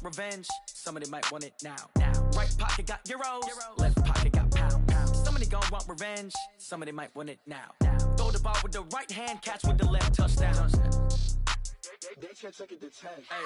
want revenge, somebody might want it now. Right pocket got euros, left pocket got pounds. Somebody gon' want revenge, somebody might want it now. Throw the ball with the right hand, catch with the left, touchdown. They can't take it to 10. Hey.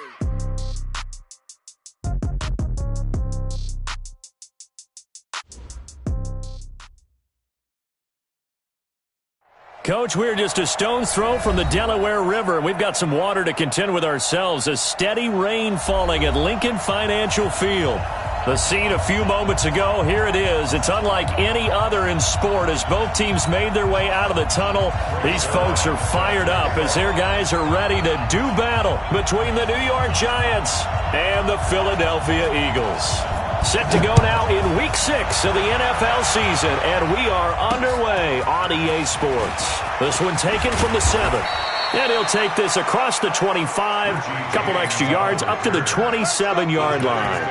Coach, we're just a stone's throw from the Delaware River. We've got some water to contend with ourselves. A steady rain falling at Lincoln Financial Field. The scene a few moments ago, here it is. It's unlike any other in sport as both teams made their way out of the tunnel. These folks are fired up as their guys are ready to do battle between the New York Giants and the Philadelphia Eagles. Set to go now in Week 6 of the NFL season, and we are underway on EA Sports. This one taken from the 7. And he'll take this across the 25, couple extra yards up to the 27-yard line.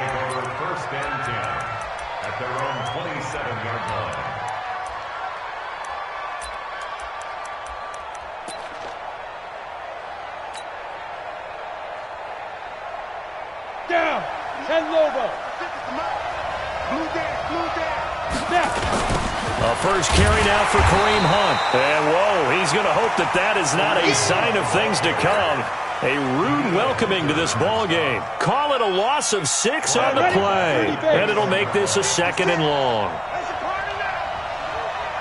First and 10 at their own 27-yard line. Down, and Lobo. A first carry now for Kareem Hunt. And whoa, he's going to hope that that is not a sign of things to come. A rude welcoming to this ball game. Call it a loss of 6 on the play. And it'll make this a 2nd and long.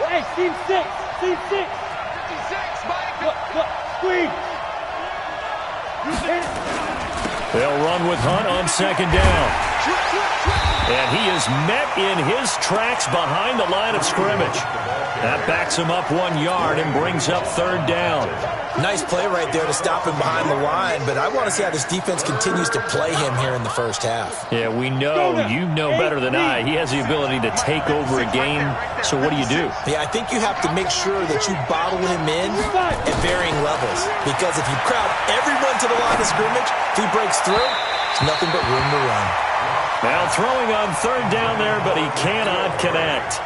Hey, team 6. Team 6. 56, Mike. Look, screen. They'll run with Hunt on 2nd down. And he is met in his tracks behind the line of scrimmage. That backs him up 1 yard and brings up 3rd down. Nice play right there to stop him behind the line, but I want to see how this defense continues to play him here in the first half. Yeah, we know, you know better than I, he has the ability to take over a game, so what do you do? Yeah, I think you have to make sure that you bottle him in at varying levels, because if you crowd everyone to the line of scrimmage, if he breaks through, there's nothing but room to run. Now throwing on 3rd down there, but he cannot connect.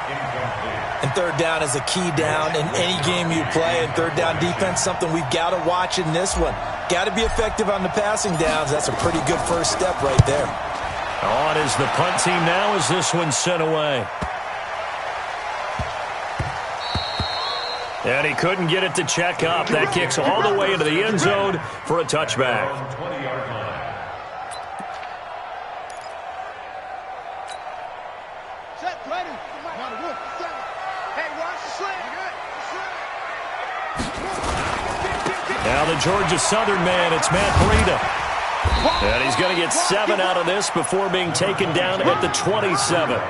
And 3rd down is a key down in any game you play, and 3rd down defense, something we've got to watch in this one. Got to be effective on the passing downs. That's a pretty good first step right there. On is the punt team now as this one's sent away. And he couldn't get it to check up. That kicks all the way into the end zone for a touchback. 20-yard line. Now the Georgia Southern man, it's Matt Breida. And he's going to get 7 out of this before being taken down at the 27.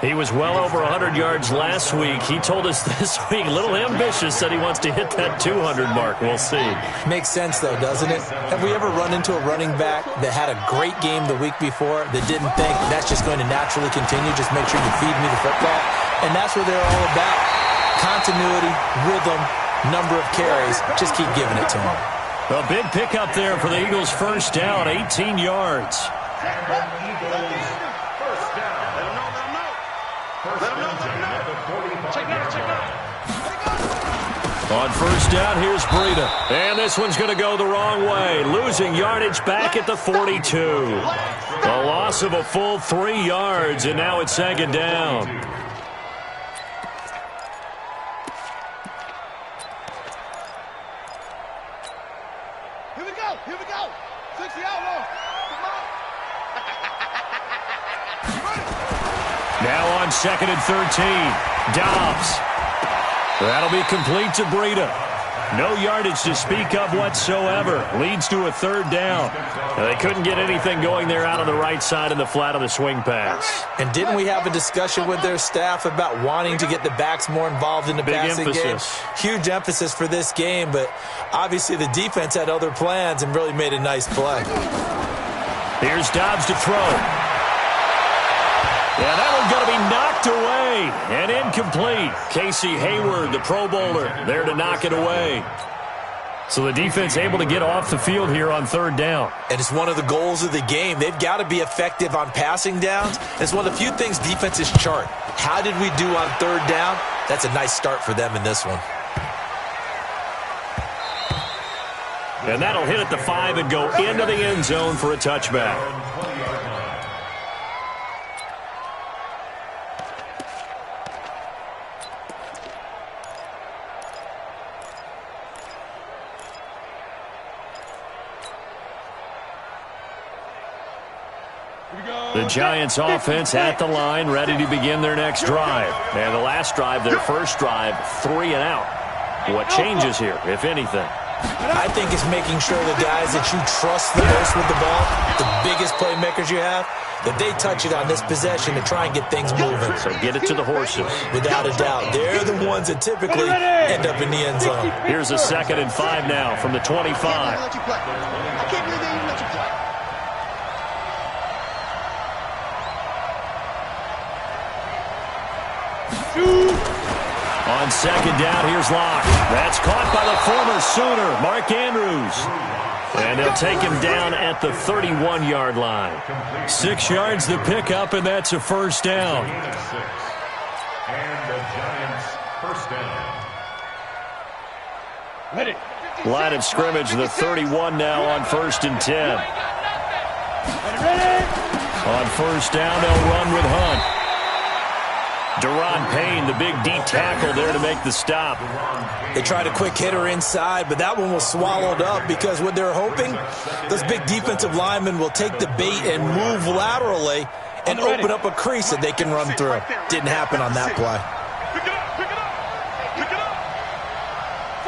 He was well over 100 yards last week. He told us this week, a little ambitious, that he wants to hit that 200 mark. We'll see. Makes sense, though, doesn't it? Have we ever run into a running back that had a great game the week before that didn't think that's just going to naturally continue? Just make sure you feed me the football. And that's what they're all about. Continuity, rhythm, number of carries. Just keep giving it to them. A big pickup there for the Eagles' first down, 18 yards. On first down, here's Breida. And this one's going to go the wrong way. Losing yardage back at the 42. A loss of a full 3 yards, and now it's 2nd down. Here we go. Here we go. 60 outlaw. Come on. Now on 2nd and 13. Dobbs. That'll be complete to Breida. No yardage to speak of whatsoever. Leads to a 3rd down. Now, they couldn't get anything going there out on the right side of the flat of the swing pass. And didn't we have a discussion with their staff about wanting to get the backs more involved in the passing game? Huge emphasis for this game, but obviously the defense had other plans and really made a nice play. Here's Dobbs to throw. Yeah, that one's going to be knocked away and incomplete. Casey Hayward, the Pro Bowler, there to knock it away. So the defense able to get off the field here on 3rd down. And it's one of the goals of the game. They've got to be effective on passing downs. It's one of the few things defenses chart. How did we do on 3rd down? That's a nice start for them in this one. And that'll hit at the 5 and go into the end zone for a touchback. The Giants offense at the line, ready to begin their next drive. And the last drive, their first drive, 3 and out. What changes here, if anything? I think it's making sure the guys that you trust the most with the ball, the biggest playmakers you have, that they touch it on this possession to try and get things moving. So get it to the horses. Without a doubt. They're the ones that typically end up in the end zone. Here's a 2nd and 5 now from the 25. I can't believe they even let you play. On 2nd down, here's Locke. That's caught by the former Sooner, Mark Andrews. And they'll take him down at the 31-yard line. 6 yards the pickup, and that's a first down. And the Giants first down. Ready. Line of scrimmage, the 31 now on 1st and 10. Ready. On first down, they'll run with Hunt. Deron Payne, the big D tackle there to make the stop. They tried a quick hitter inside, but that one was swallowed up because what they're hoping, those big defensive linemen will take the bait and move laterally and open up a crease that they can run through. Didn't happen on that play. Pick it up, pick it up, pick it up.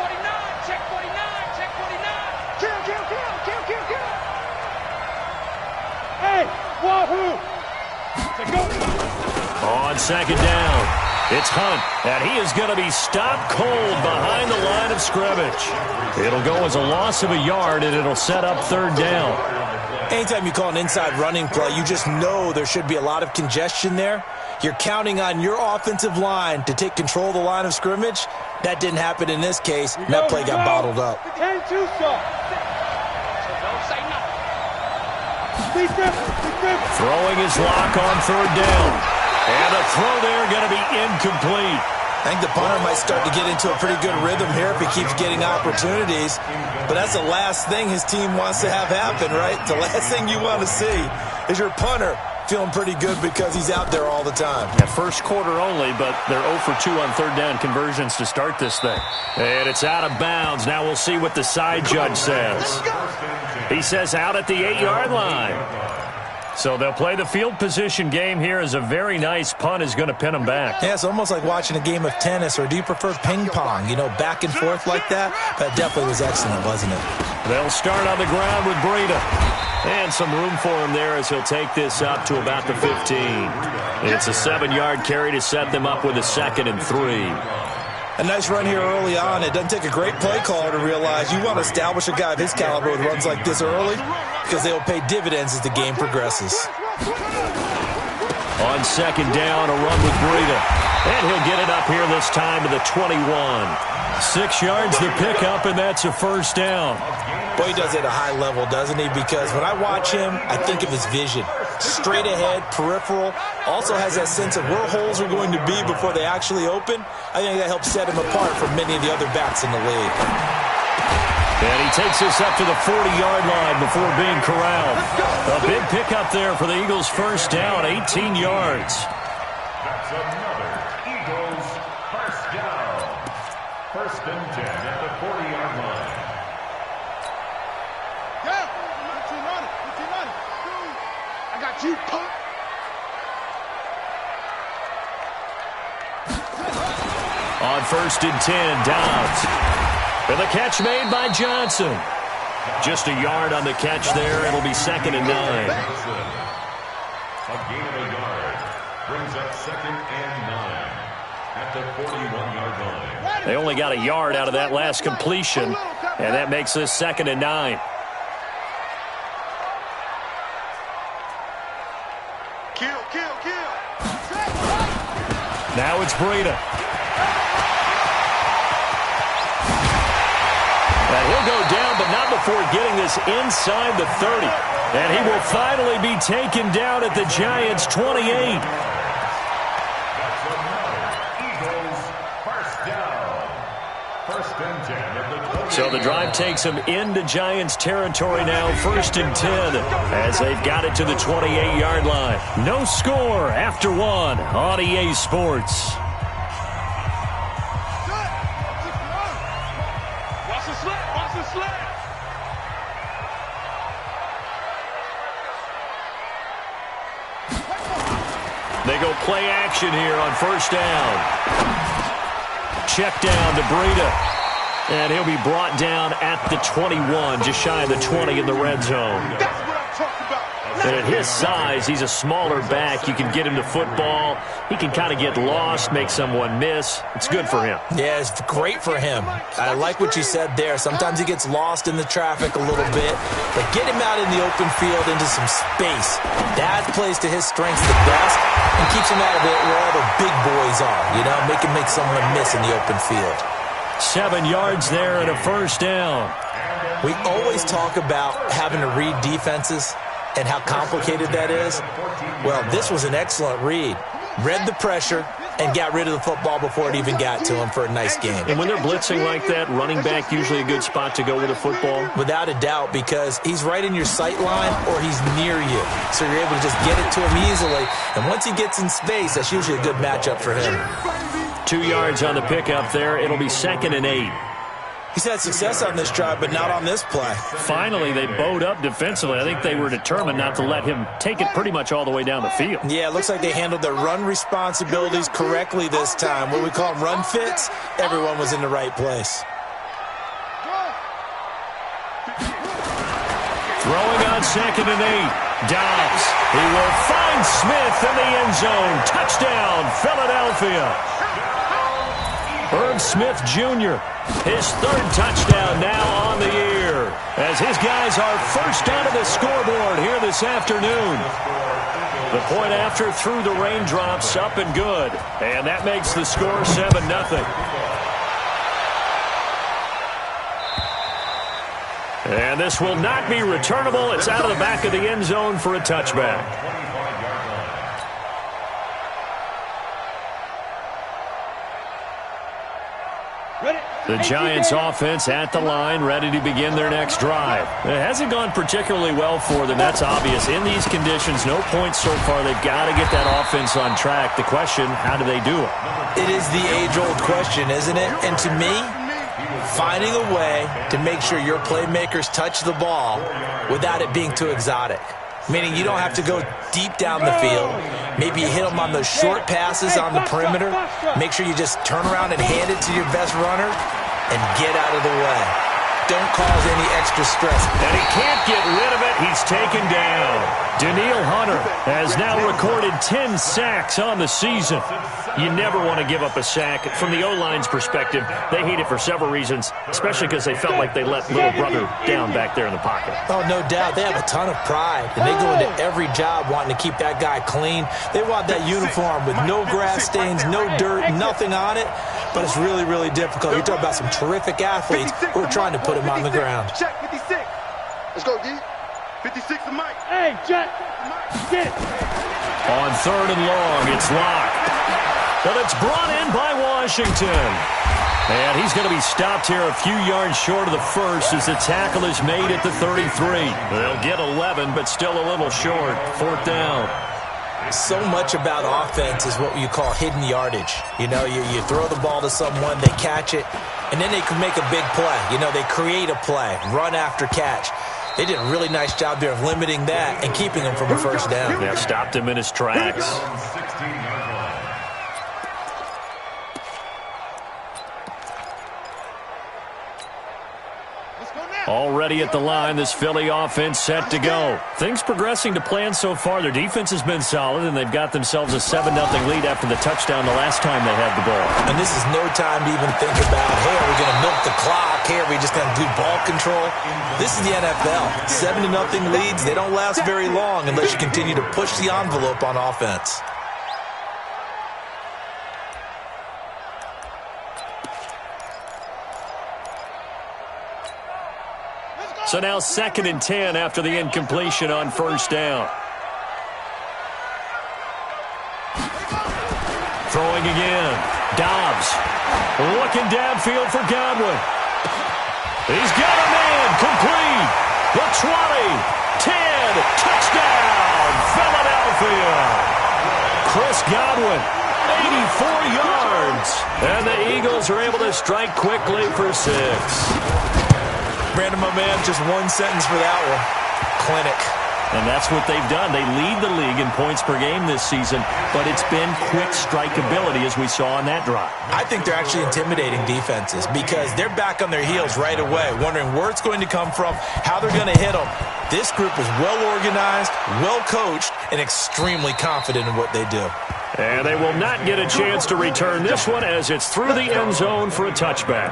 49, check 49, check 49. Kill, kill, kill, kill, kill, kill. Hey, wahoo. Let's go. On 2nd down, it's Hunt, and he is going to be stopped cold behind the line of scrimmage. It'll go as a loss of a yard, and it'll set up 3rd down. Anytime you call an inside running play, you just know there should be a lot of congestion there. You're counting on your offensive line to take control of the line of scrimmage. That didn't happen in this case, and that play got bottled up. Throwing his Lock on 3rd down. And the throw there going to be incomplete. I think the punter might start to get into a pretty good rhythm here if he keeps getting opportunities. But that's the last thing his team wants to have happen, right? The last thing you want to see is your punter feeling pretty good because he's out there all the time. Yeah, first quarter only, but they're 0 for 2 on 3rd down conversions to start this thing. And it's out of bounds. Now we'll see what the side judge says. He says out at the 8-yard line. So they'll play the field position game here as a very nice punt is going to pin them back. Yeah, it's almost like watching a game of tennis, or do you prefer ping pong? You know, back and forth like that? That definitely was excellent, wasn't it? They'll start on the ground with Breida. And some room for him there as he'll take this up to about the 15. It's a 7-yard carry to set them up with a 2nd and 3. A nice run here early on. It doesn't take a great play caller to realize you want to establish a guy of his caliber with runs like this early because they will pay dividends as the game progresses. On 2nd down, a run with Breida. And he'll get it up here this time to the 21. 6 yards the pickup, and that's a first down. Boy, he does it at a high level, doesn't he? Because when I watch him, I think of his vision. Straight ahead, peripheral. Also has that sense of where holes are going to be before they actually open. I think that helps set him apart from many of the other backs in the league. And he takes this up to the 40-yard line before being corralled. A big pickup there for the Eagles' first down, 18 yards. That's another Eagles first down. 1st and 10 at the 40-yard line. Yeah, 15 on it. I got you, punk. On 1st and 10, Downs. And the catch made by Johnson. Just a yard on the catch there. It'll be 2nd and 9. A gain of a yard brings up 2nd and 9 at the 41-yard line. They only got a yard out of that last completion, and that makes this 2nd and 9. Kill, kill, kill. Now it's Breida. And he'll go down, but not before getting this inside the 30. And he will finally be taken down at the Giants' 28. That's another Eagles first down. 1st and 10 at the So the drive takes them into Giants territory now, 1st and 10, as they've got it to the 28-yard line. No score after 1 on EA Sports. Watch the slap, watch the slap. They go play action here on 1st down. Check down to Breida. And he'll be brought down at the 21, just shy of the 20 in the red zone. That's what I'm talking about. And at his size, he's a smaller back. You can get him to football. He can kind of get lost, make someone miss. It's good for him. Yeah, it's great for him. I like what you said there. Sometimes he gets lost in the traffic a little bit, but get him out in the open field into some space. That plays to his strengths the best and keeps him out of it where all the big boys are, you know, make him make someone miss in the open field. 7 yards there and a 1st down. We always talk about having to read defenses and how complicated that is. Well, this was an excellent read. Read the pressure and got rid of the football before it even got to him for a nice game. And when they're blitzing like that, running back usually a good spot to go with the football? Without a doubt, because he's right in your sight line or he's near you. So you're able to just get it to him easily. And once he gets in space, that's usually a good matchup for him. 2 yards on the pickup there. It'll be 2nd and 8. He's had success on this drive, but not on this play. Finally, they bowed up defensively. I think they were determined not to let him take it pretty much all the way down the field. Yeah, it looks like they handled their run responsibilities correctly this time. What we call run fits, everyone was in the right place. Throwing on 2nd and 8. Dobbs. He will find Smith in the end zone. Touchdown, Philadelphia. Herb Smith Jr., his 3rd touchdown now on the year, as his guys are first onto the scoreboard here this afternoon. The point after through the raindrops, up and good, and that makes the score 7-0. And this will not be returnable. It's out of the back of the end zone for a touchback. The Giants offense at the line, ready to begin their next drive. It hasn't gone particularly well for them. That's obvious. In these conditions, no points so far. They've got to get that offense on track. The question, how do they do it? It is the age-old question, isn't it? And to me, finding a way to make sure your playmakers touch the ball without it being too exotic. Meaning you don't have to go deep down the field. Maybe you hit them on those short passes on the perimeter. Make sure you just turn around and hand it to your best runner and get out of the way. Don't cause any extra stress. And he can't get rid of it. He's taken down. Daniil Hunter has now recorded 10 sacks on the season. You never want to give up a sack. From the O-line's perspective, they hate it for several reasons, especially because they felt like they let little brother down back there in the pocket. Oh, no doubt. They have a ton of pride, and they go into every job wanting to keep that guy clean. They want that uniform with no grass stains, no dirt, nothing on it, but it's really, really difficult. You're talking about some terrific athletes who are trying to put him on the ground. Check 56. Let's go, D. 56 to Mike. Hey, Jack. Get it. On 3rd and long, it's locked. But it's brought in by Washington. And he's going to be stopped here a few yards short of the first as the tackle is made at the 33. They'll get 11, but still a little short. 4th down. So much about offense is what you call hidden yardage. You know, you throw the ball to someone, they catch it, and then they can make a big play. You know, they create a play, run after catch. They did a really nice job there of limiting that and keeping him from a first down. Yeah, stopped him in his tracks. Already at the line, this Philly offense set to go. Things progressing to plan so far. Their defense has been solid, and they've got themselves a 7-0 lead after the touchdown the last time they had the ball. And this is no time to even think about, hey, are we going to milk the clock? Hey, are we just going to do ball control? This is the NFL. 7-0 leads, they don't last very long unless you continue to push the envelope on offense. So now 2nd and 10 after the incompletion on 1st down. Throwing again. Dobbs looking downfield for Godwin. He's got a man complete. The 20, 10, touchdown, Philadelphia. Chris Godwin, 84 yards. And the Eagles are able to strike quickly for 6. Brandon, my man, just one sentence for that one. Clinic. And that's what they've done. They lead the league in points per game this season, but it's been quick strikeability as we saw on that drive. I think they're actually intimidating defenses because they're back on their heels right away, wondering where it's going to come from, how they're going to hit them. This group is well organized, well coached, and extremely confident in what they do. And they will not get a chance to return this one as it's through the end zone for a touchback.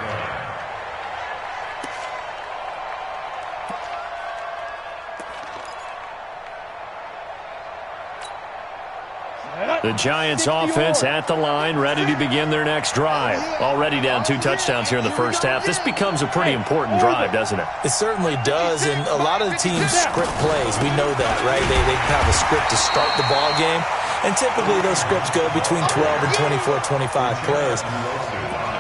The Giants offense at the line, ready to begin their next drive. Already down 2 touchdowns here in the first half. This becomes a pretty important drive, doesn't it? It certainly does, and a lot of the teams script plays. We know that, right? They have a script to start the ball game, and typically those scripts go between 12 and 24, 25 plays.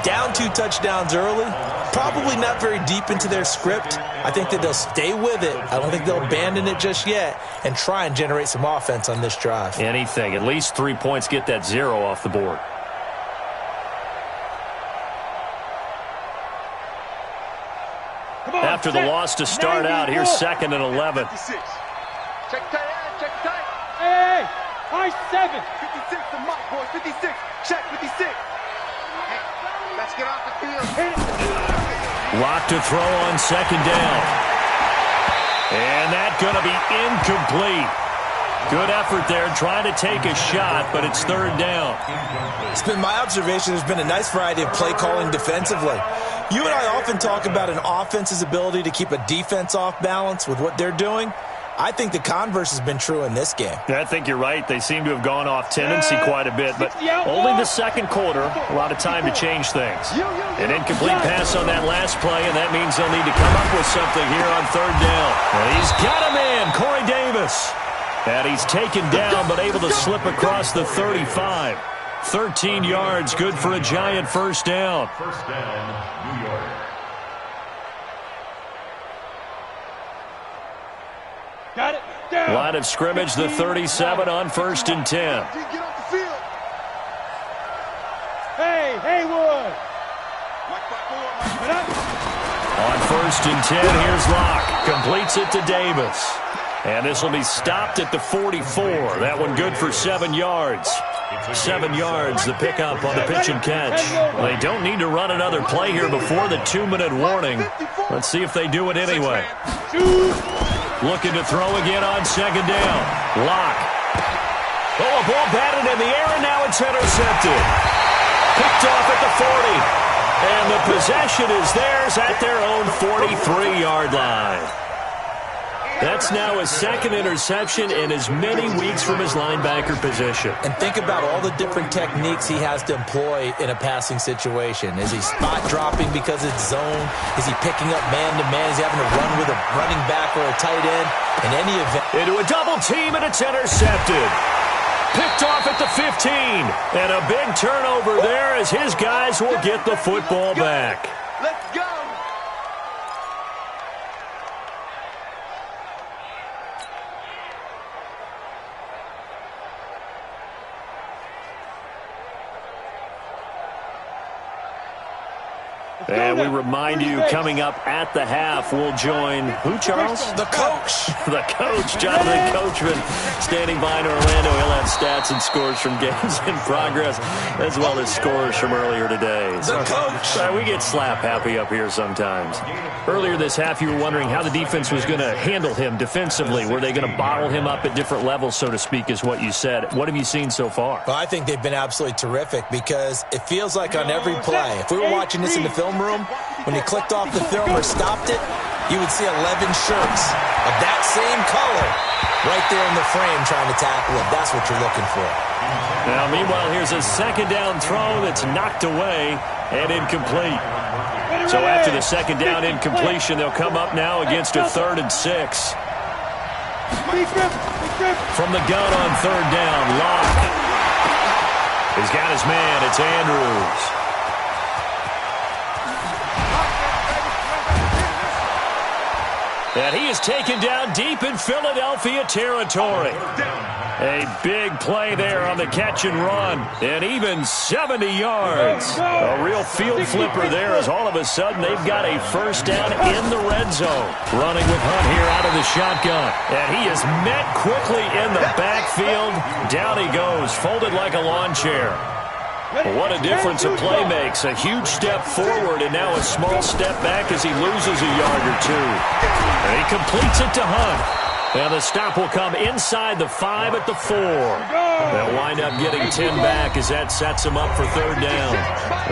Down 2 touchdowns early, probably not very deep into their script. I think that they'll stay with it. I don't think they'll abandon it just yet and try and generate some offense on this drive. Anything. At least 3 points, get that 0 off the board. After the loss to start out, here's 2nd and 11. Check tight end, check tight. Hey, high 7. 56 to Mike, boys, 56. Check 56. Let's get off the field. Lock to throw on 2nd down. And that's going to be incomplete. Good effort there, trying to take a shot, but it's 3rd down. It's been my observation there's been a nice variety of play calling defensively. You and I often talk about an offense's ability to keep a defense off balance with what they're doing. I think the converse has been true in this game. I think you're right. They seem to have gone off tendency quite a bit, but only the 2nd quarter, a lot of time to change things. An incomplete pass on that last play, and that means they'll need to come up with something here on 3rd down. And he's got a man, Corey Davis. And he's taken down, but able to slip across the 35. 13 yards, good for a Giant first down. First down, New York. Got it. Down. Line of scrimmage, the 37 on 1st and 10. Get off the field. Hey, Haywood. On 1st and 10, here's Locke. Completes it to Davis. And this will be stopped at the 44. That one good for 7 yards. 7 yards, the pickup on the pitch and catch. They don't need to run another play here before the 2-minute warning. Let's see if they do it anyway. Looking to throw again on 2nd down. Locke. Oh, a ball batted in the air, and now it's intercepted. Picked off at the 40. And the possession is theirs at their own 43-yard line. That's now his 2nd interception in as many weeks from his linebacker position. And think about all the different techniques he has to employ in a passing situation. Is he spot dropping because it's zone? Is he picking up man-to-man? Is he having to run with a running back or a tight end? In any event. Into a double team, and it's intercepted. Picked off at the 15. And a big turnover there as his guys will get the football back. Let's go. And we remind you, coming up at the half, we'll join who, Charles? The coach. The coach, Jonathan Coachman, standing by in Orlando. He'll have stats and scores from games in progress, as well as scores from earlier today. The coach. We get slap happy up here sometimes. Earlier this half, you were wondering how the defense was going to handle him defensively. Were they going to bottle him up at different levels, so to speak, is what you said. What have you seen so far? Well, I think they've been absolutely terrific because it feels like on every play, if we were watching this in the film room, when you clicked off the film or stopped it, you would see 11 shirts of that same color right there in the frame trying to tackle it. That's what you're looking for. Now, meanwhile, here's a 2nd down throw that's knocked away and incomplete. So after the 2nd down incompletion, they'll come up now against a 3rd and 6. From the gun on 3rd down, Locke. He's got his man. It's Andrews. And he is taken down deep in Philadelphia territory. A big play there on the catch and run. And even 70 yards. A real field flipper there as all of a sudden they've got a first down in the red zone. Running with Hunt here out of the shotgun. And he is met quickly in the backfield. Down he goes, folded like a lawn chair. What a difference a play makes. A huge step forward and now a small step back as he loses a yard or two. And he completes it to Hunt. And the stop will come inside the 5 at the 4. They'll wind up getting 10 back as that sets them up for third down.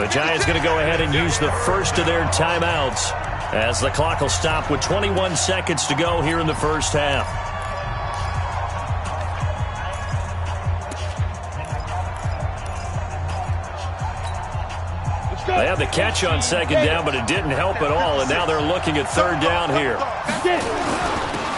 The Giants going to go ahead and use the first of their timeouts as the clock will stop with 21 seconds to go here in the first half. They had the catch on second down, but it didn't help at all, and now they're looking at third down here.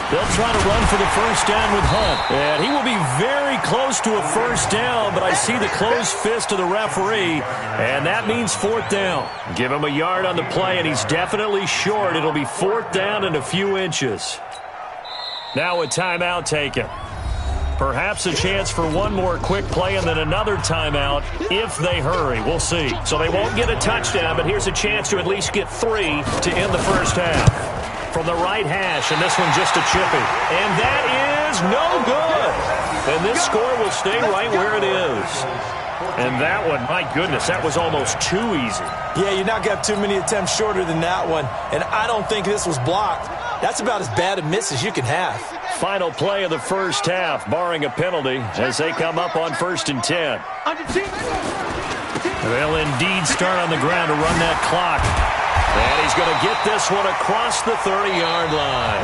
They'll try to run for the first down with Hunt. And he will be very close to a first down, but I see the closed fist of the referee, and that means fourth down. Give him a yard on the play, and he's definitely short. It'll be fourth down and a few inches. Now a timeout taken. Perhaps a chance for one more quick play and then another timeout if they hurry. We'll see. So they won't get a touchdown, but here's a chance to at least get 3 to end the first half. From the right hash, and this one just a chippy. And that is no good. And this score will stay right where it is. And that one, my goodness, that was almost too easy. Yeah, you knock out too many attempts shorter than that one. And I don't think this was blocked. That's about as bad a miss as you can have. Final play of the first half, barring a penalty, as they come up on 1st and 10. They'll indeed start on the ground to run that clock. And he's going to get this one across the 30-yard line.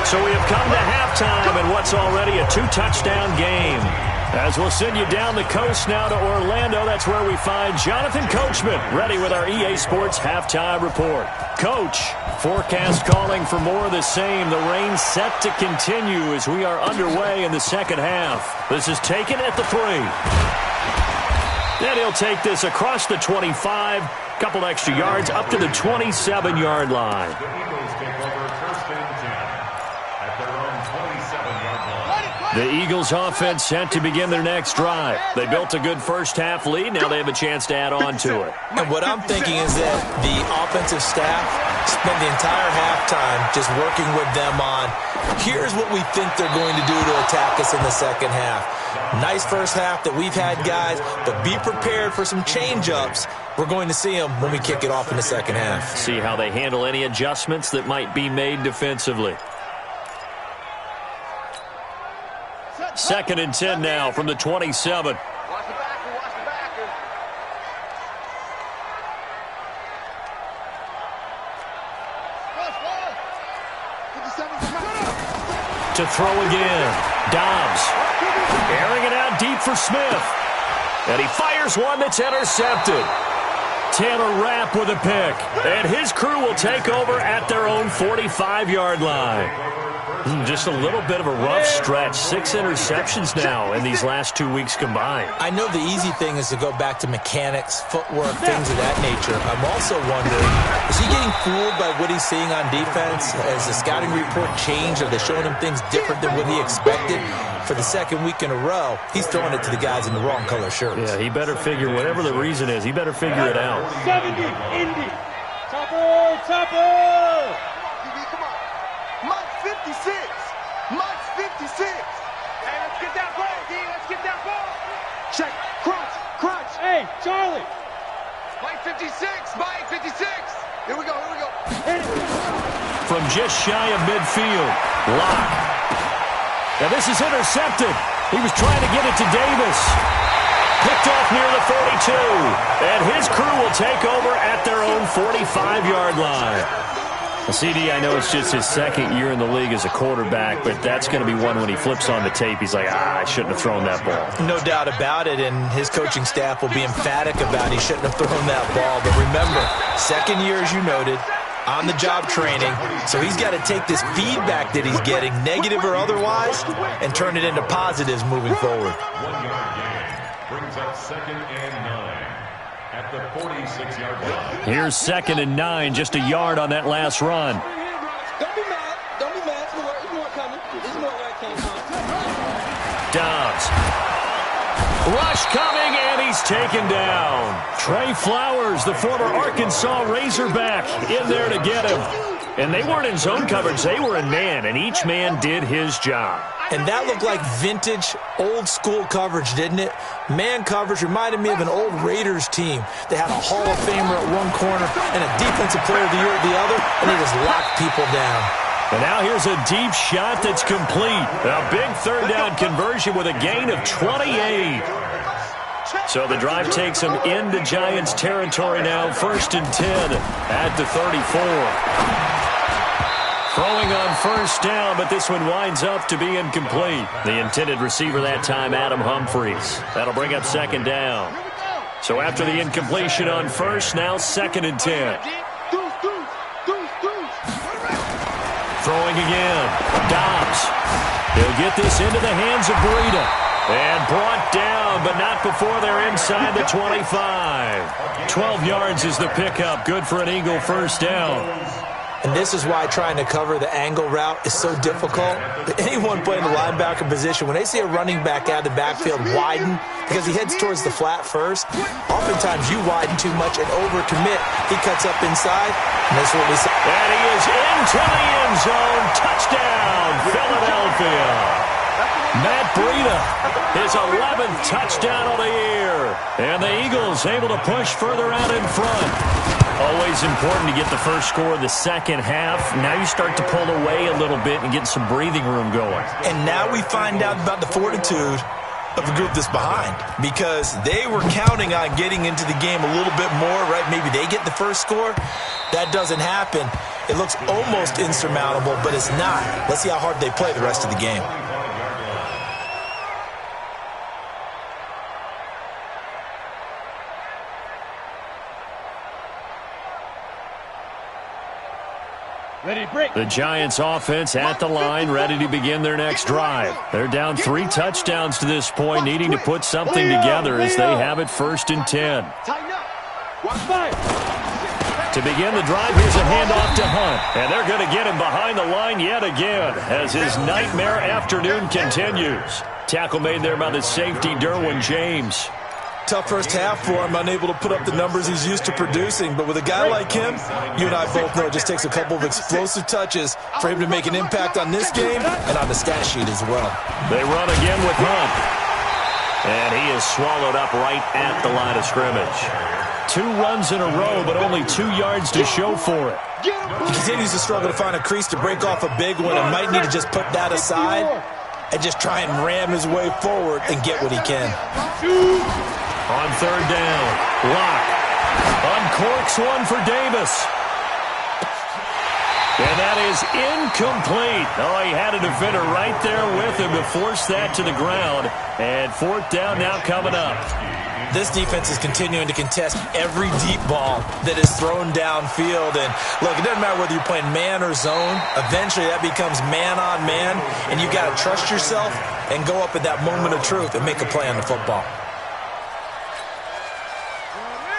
So we have come to halftime in what's already a 2-touchdown game. As we'll send you down the coast now to Orlando, that's where we find Jonathan Coachman, ready with our EA Sports Halftime Report. Coach, forecast calling for more of the same. The rain set to continue as we are underway in the second half. This is taken at the 3. Then he'll take this across the 25, couple extra yards up to the 27-yard line. The Eagles take over 1st and 10 at their own 27-yard line. The Eagles offense set to begin their next drive. They built a good first half lead. Now they have a chance to add on to it. And what I'm thinking is that the offensive staff spent the entire halftime just working with them on, here's what we think they're going to do to attack us in the second half. Nice first half that we've had, guys, but be prepared for some change-ups. We're going to see them when we kick it off in the second half. See how they handle any adjustments that might be made defensively. 2nd and 10 now from the 27. To throw again. Dobbs. Airing it out deep for Smith. And he fires one that's intercepted. Taylor Rapp with a pick. And his crew will take over at their own 45-yard line. Just a little bit of a rough stretch. 6 interceptions now in these last 2 weeks combined. I know the easy thing is to go back to mechanics, footwork, things of that nature. I'm also wondering, is he getting fooled by what he's seeing on defense? Has the scouting report changed? Are they showing him things different than what he expected? For the second week in a row, he's throwing it to the guys in the wrong color shirts. Yeah, he better figure, whatever the reason is, he better figure it out. 70, Indy. Topper. Mike's 56. Mike's 56. Hey, let's get that ball, D. Let's get that ball. Check. Crunch. Hey, Charlie. Mike 56. Mike 56. Here we go. From just shy of midfield, Locke. Now this is intercepted. He was trying to get it to Davis. Picked off near the 42. And his crew will take over at their own 45-yard line. CD, I know it's just his second year in the league as a quarterback, but that's going to be one when he flips on the tape. He's like, I shouldn't have thrown that ball. No doubt about it, and his coaching staff will be emphatic about he shouldn't have thrown that ball. But remember, second year, as you noted, on-the-job training, so he's got to take this feedback that he's getting, negative or otherwise, and turn it into positives moving forward. 1-yard gain brings up 2nd and 9 at the 46-yard line. Here's 2nd and 9, just a yard on that last run. Don't be mad. Don't Dobbs. Rush coming, and he's taken down. Trey Flowers, the former Arkansas Razorback, in there to get him. And they weren't in zone coverage. They were in man, and each man did his job. And that looked like vintage, old-school coverage, didn't it? Man coverage reminded me of an old Raiders team. They had a Hall of Famer at one corner and a Defensive Player of the Year at the other, and they just locked people down. And now here's a deep shot that's complete. A big third down conversion with a gain of 28. So the drive takes them into Giants territory now, 1st and 10 at the 34. Throwing on first down, but this one winds up to be incomplete. The intended receiver that time, Adam Humphries. That'll bring up 2nd down. So after the incompletion on first, now 2nd and 10. Throwing again. Dobbs. He'll get this into the hands of Breida. And brought down, but not before they're inside the 25. 12 yards is the pickup. Good for an Eagle first down. And this is why trying to cover the angle route is so difficult. Anyone playing the linebacker position, when they see a running back out of the backfield widen because he heads towards the flat first, oftentimes you widen too much and overcommit. He cuts up inside, and that's what we see. And he is into the end zone. Touchdown, Philadelphia. Matt Breida, his 11th touchdown of the year. And the Eagles able to push further out in front. Always important to get the first score of the second half. Now you start to pull away a little bit and get some breathing room going. And now we find out about the fortitude of the group that's behind, because they were counting on getting into the game a little bit more, right? Maybe they get the first score. That doesn't happen. It looks almost insurmountable, but it's not. Let's see how hard they play the rest of the game. The Giants offense at the line, ready to begin their next drive. They're down 3 touchdowns to this point, needing to put something together as they have it 1st and 10. To begin the drive, here's a handoff to Hunt. And they're going to get him behind the line yet again as his nightmare afternoon continues. Tackle made there by the safety, Derwin James. Tough first half for him, unable to put up the numbers he's used to producing. But with a guy like him, you and I both know it just takes a couple of explosive touches for him to make an impact on this game and on the stat sheet as well. They run again with Hunt. And he is swallowed up right at the line of scrimmage. 2 runs in a row, but only 2 yards to show for it. He continues to struggle to find a crease to break off a big one and might need to just put that aside and just try and ram his way forward and get what he can. On 3rd down, Locke uncorks one for Davis. And that is incomplete. Oh, he had a defender right there with him to force that to the ground. And 4th down now coming up. This defense is continuing to contest every deep ball that is thrown downfield. And look, it doesn't matter whether you're playing man or zone. Eventually that becomes man on man. And you got to trust yourself and go up at that moment of truth and make a play on the football.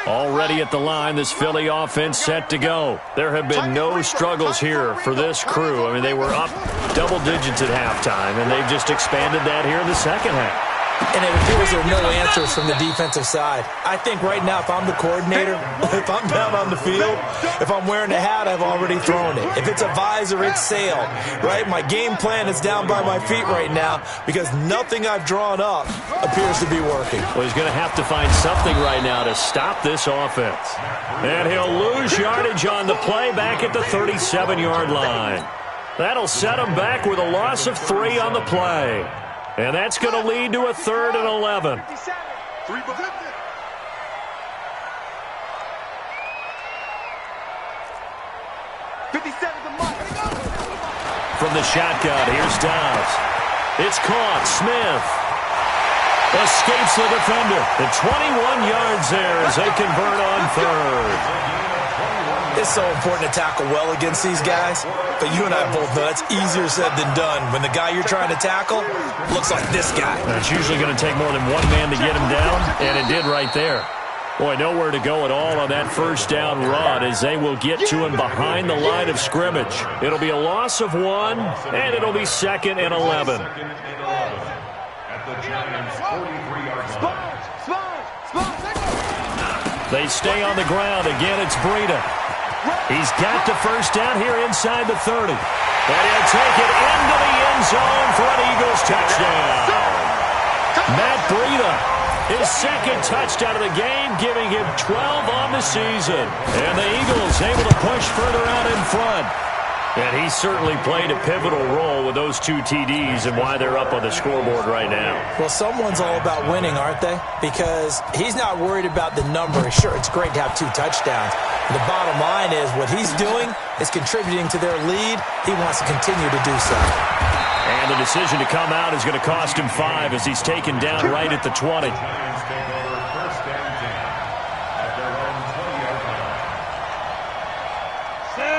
Already at the line, this Philly offense set to go. There have been no struggles here for this crew. I mean, they were up double digits at halftime, and they've just expanded that here in the second half. And it appears there are no answers from the defensive side. I think right now, if I'm the coordinator, if I'm down on the field, if I'm wearing a hat, I've already thrown it. If it's a visor, it's sailed, right? My game plan is down by my feet right now because nothing I've drawn up appears to be working. Well, he's going to have to find something right now to stop this offense. And he'll lose yardage on the play back at the 37-yard line. That'll set him back with a loss of 3 on the play. And that's going to lead to a 3rd and 11. From the shotgun, here's Dobbs. It's caught. Smith escapes the defender. The 21 yards there as they convert on 3rd. It's so important to tackle well against these guys, but you and I both know that's easier said than done. When the guy you're trying to tackle looks like this guy. And it's usually going to take more than one man to get him down, and it did right there. Boy, nowhere to go at all on that first down run as they will get to him behind the line of scrimmage. It'll be a loss of 1, and it'll be 2nd and 11. At the Giants' 43-yard line. They stay on the ground. Again, it's Breida. He's got the first down here inside the 30. And he'll take it into the end zone for an Eagles touchdown. Matt Breida, his second touchdown of the game, giving him 12 on the season. And the Eagles able to push further out in front. And he certainly played a pivotal role with those 2 TDs and why they're up on the scoreboard right now. Well, someone's all about winning, aren't they? Because he's not worried about the number. Sure, it's great to have 2 touchdowns. The bottom line is what he's doing is contributing to their lead. He wants to continue to do so. And the decision to come out is going to cost him 5 as he's taken down right at the 20. Giants take over 1st and 10 at their own 20-yard line.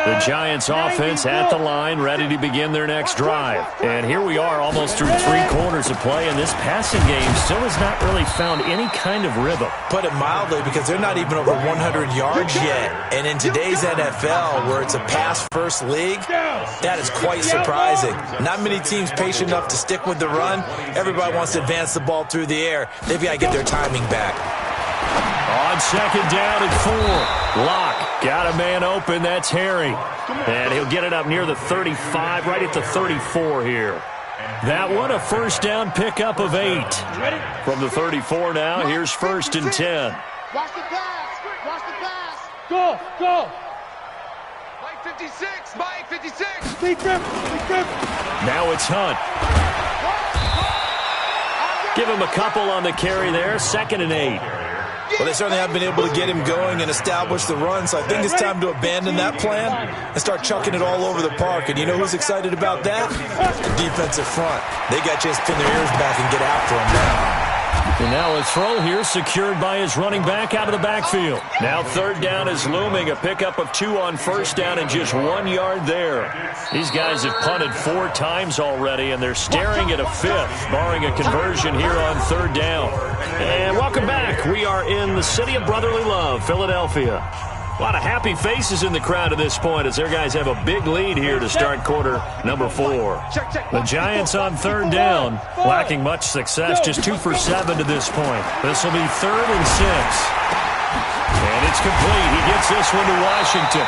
The Giants offense at the line, ready to begin their next drive. And here we are almost through 3 quarters of play, and this passing game still has not really found any kind of rhythm. Put it mildly, because they're not even over 100 yards yet. And in today's NFL, where it's a pass-first league, that is quite surprising. Not many teams patient enough to stick with the run. Everybody wants to advance the ball through the air. They've got to get their timing back. On 2nd down and 4. Locke got a man open. That's Harry. And he'll get it up near the 35, right at the 34 here. That one, a first down pickup of 8. From the 34 now, here's 1st and 10. Watch the pass. Watch the pass. Go, go. Mike 56. Mike 56. Be careful. Be careful. Now it's Hunt. Give him a couple on the carry there. 2nd and 8. Well, they certainly haven't been able to get him going and establish the run, so I think it's time to abandon that plan and start chucking it all over the park. And you know who's excited about that? The defensive front. They got a chance to pin their ears back and get after him now. And now a throw here secured by his running back out of the backfield. Now 3rd down is looming. A pickup of 2 on 1st down and just 1 yard there. These guys have punted 4 times already, and they're staring at a 5th, barring a conversion here on 3rd down. And welcome back. We are in the city of brotherly love, Philadelphia. A lot of happy faces in the crowd at this point as their guys have a big lead here to start quarter number 4. The Giants on 3rd down, lacking much success, just 2 for 7 to this point. This will be 3rd and 6. And it's complete. He gets this one to Washington.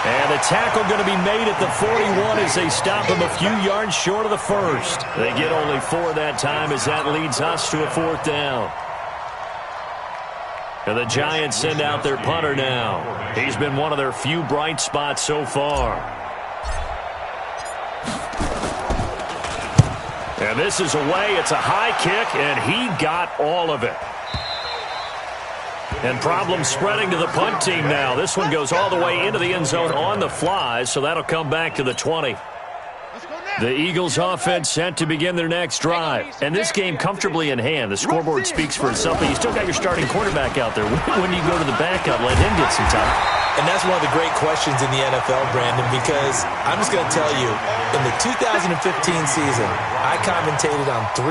And the tackle going to be made at the 41 as they stop him a few yards short of the 1st. They get only 4 that time as that leads us to a 4th down. And the Giants send out their punter now. He's been one of their few bright spots so far. And this is away. It's a high kick, and he got all of it. And problems spreading to the punt team now. This one goes all the way into the end zone on the fly, so that'll come back to the 20. The Eagles offense set to begin their next drive. And this game comfortably in hand. The scoreboard speaks for itself, but you still got your starting quarterback out there. When you go to the backup, let him get some time. And that's one of the great questions in the NFL, Brandon, because I'm just going to tell you, in the 2015 season, I commentated on 3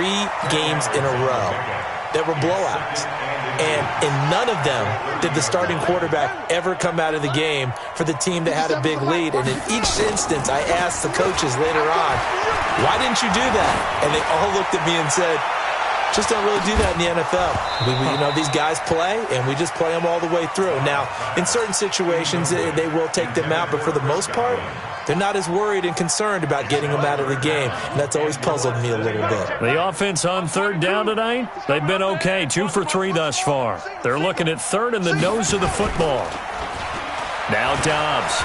games in a row that were blowouts. And in none of them did the starting quarterback ever come out of the game for the team that had a big lead. And in each instance, I asked the coaches later on, why didn't you do that? And they all looked at me and said, just don't really do that in the NFL. You know, these guys play, and we just play them all the way through. Now, in certain situations, they will take them out, but for the most part, they're not as worried and concerned about getting them out of the game. And that's always puzzled me a little bit. The offense on 3rd down tonight, they've been okay. 2 for 3 thus far. They're looking at 3rd in the nose of the football. Now Dobbs.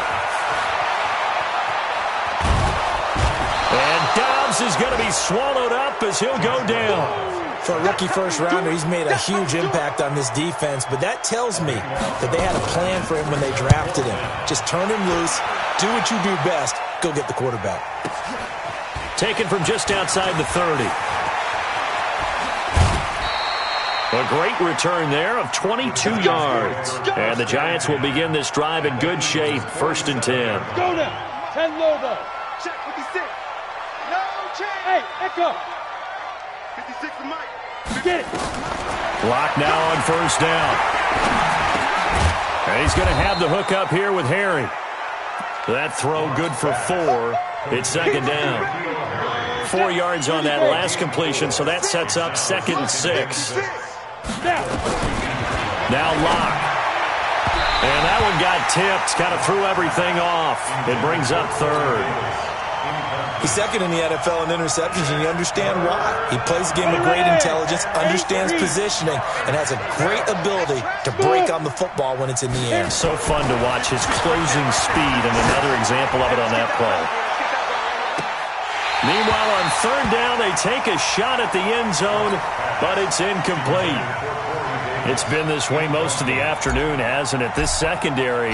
And Dobbs is going to be swallowed up as he'll go down. For a rookie first-rounder, he's made a huge impact on this defense, but that tells me that they had a plan for him when they drafted him. Just turn him loose, do what you do best, go get the quarterback. Taken from just outside the 30. A great return there of 22 yards. And the Giants will begin this drive in good shape, 1st and 10. Go now. 10 logo. Check 56. No change. Hey, echo. 56 to Mike. Clock now on first down. And he's going to have the hook up here with Harry. That throw good for 4. It's second down. 4 yards on that last completion, so that sets up 2nd and 6. Now Locke. And that one got tipped, kind of threw everything off. It brings up 3rd. He's second in the NFL in interceptions, and you understand why. He plays a game with great intelligence, understands positioning, and has a great ability to break on the football when it's in the air. So fun to watch his closing speed, and another example of it on that play. Meanwhile, on 3rd down, they take a shot at the end zone, but it's incomplete. It's been this way most of the afternoon, hasn't it? This secondary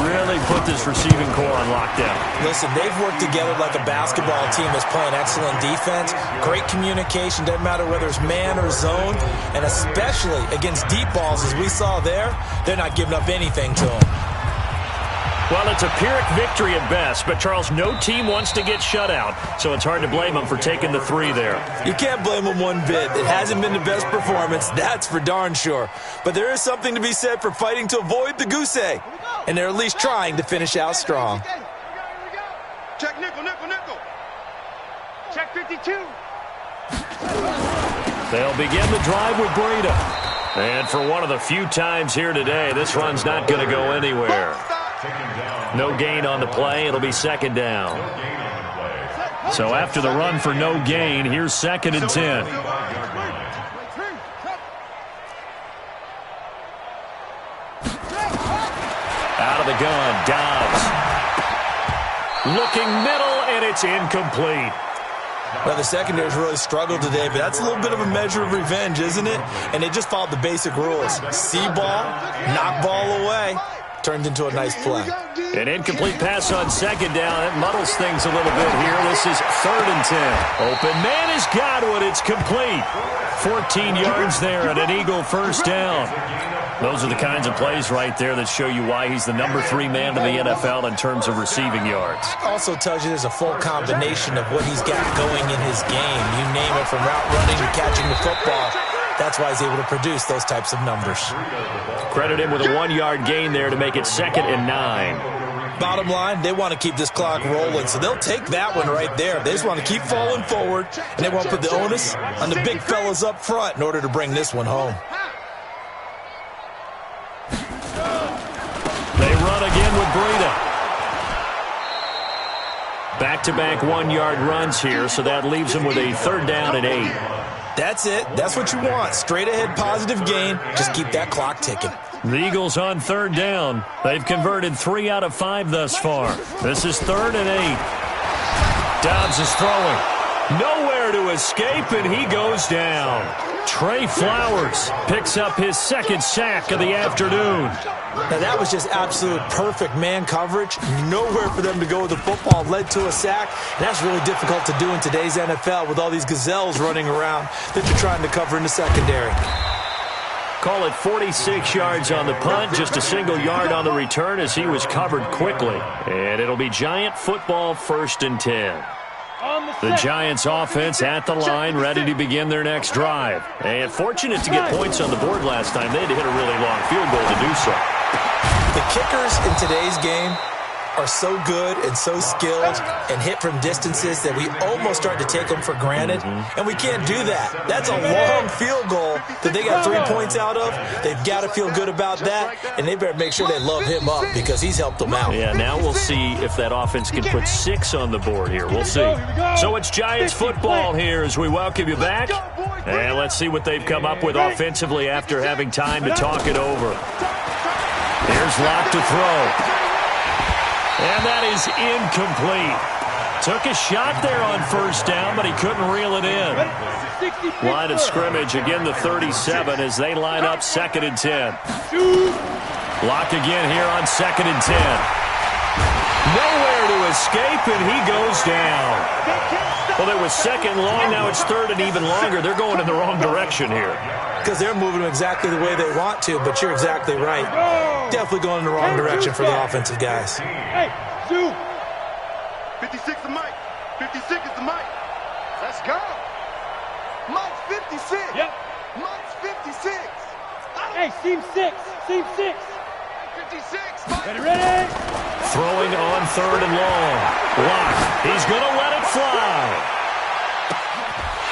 really put this receiving core on lockdown. Listen, they've worked together like a basketball team that's playing excellent defense. Great communication, doesn't matter whether it's man or zone. And especially against deep balls, as we saw there, they're not giving up anything to them. Well, it's a Pyrrhic victory at best, but, Charles, no team wants to get shut out, so it's hard to blame them for taking the 3 there. You can't blame them one bit. It hasn't been the best performance, that's for darn sure. But there is something to be said for fighting to avoid the goose egg, and they're at least trying to finish out strong. Check nickel, nickel, nickel. Check 52. They'll begin the drive with Breida. And for one of the few times here today, this run's not going to go anywhere. No gain on the play. It'll be 2nd down. So after the run for no gain, here's 2nd and 10. Out of the gun, Dobbs. Looking middle, and it's incomplete. Well, the secondary's really struggled today, but that's a little bit of a measure of revenge, isn't it? And they just followed the basic rules. See ball, knock ball away. Turned into a nice play. An incomplete pass on 2nd down. It muddles things a little bit here. This is 3rd and 10. Open man is Godwin. It's complete. 14 yards there and an Eagle first down. Those are the kinds of plays right there that show you why he's the number 3 man in the NFL in terms of receiving yards. Also tells you there's a full combination of what he's got going in his game. You name it, from route running to catching the football. That's why he's able to produce those types of numbers. Credit him with a 1-yard gain there to make it 2nd and 9. Bottom line, they want to keep this clock rolling, so they'll take that one right there. They just want to keep falling forward, and they want to put the onus on the big fellas up front in order to bring this one home. They run again with Breida. Back-to-back 1-yard runs here, so that leaves them with a 3rd down and 8. That's it. That's what you want. Straight ahead positive gain. Just keep that clock ticking. The Eagles on 3rd down. They've converted 3 out of 5 thus far. This is 3rd and 8. Dobbs is throwing. Nowhere to escape, and he goes down. Trey Flowers picks up his 2nd sack of the afternoon. Now, that was just absolute perfect man coverage. Nowhere for them to go with the football. Led to a sack. And that's really difficult to do in today's NFL with all these gazelles running around that you're trying to cover in the secondary. Call it 46 yards on the punt, just a single yard on the return as he was covered quickly. And it'll be Giant football, 1st and 10. The Giants offense at the line, ready to begin their next drive. And fortunate to get points on the board last time. They had to hit a really long field goal to do so. The kickers in today's game are so good and so skilled and hit from distances that we almost start to take them for granted. And we can't do that. That's a long field goal that they got 3 points out of. They've got to feel good about that, and they better make sure they love him up because he's helped them out. Yeah, now we'll see if that offense can put 6 on the board here. We'll see. So it's Giants football here as we welcome you back. And let's see what they've come up with offensively after having time to talk it over. Here's Locke to throw. And that is incomplete. Took a shot there on 1st down, but he couldn't reel it in. Line of scrimmage, again the 37 as they line up 2nd and 10. Locke again here on 2nd and 10. Nowhere to escape, and he goes down. Well, it was 2nd long, now it's 3rd and even longer. They're going in the wrong direction here. Because they're moving exactly the way they want to, but you're exactly right. Definitely going in the wrong direction for the offensive guys. Hey, shoot. 56 the mic. 56 is the mic. Let's go. Mike's 56. Yep. Mike's 56. Hey, seam 6. Seam 6. 56. Ready? Throwing on third and long. Block. He's going to let it fly.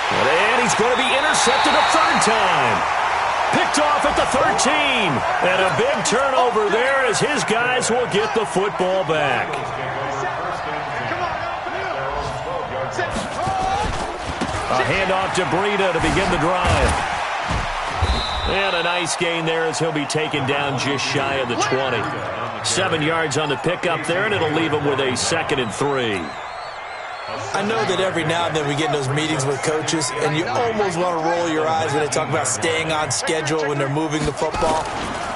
And he's going to be intercepted a third time. Picked off at the 13. And a big turnover there as his guys will get the football back. A handoff to Breida to begin the drive. And a nice gain there as he'll be taken down just shy of the 20. 7 yards on the pickup there, and it'll leave him with a 2nd and 3. I know that every now and then we get in those meetings with coaches, and you almost want to roll your eyes when they talk about staying on schedule when they're moving the football.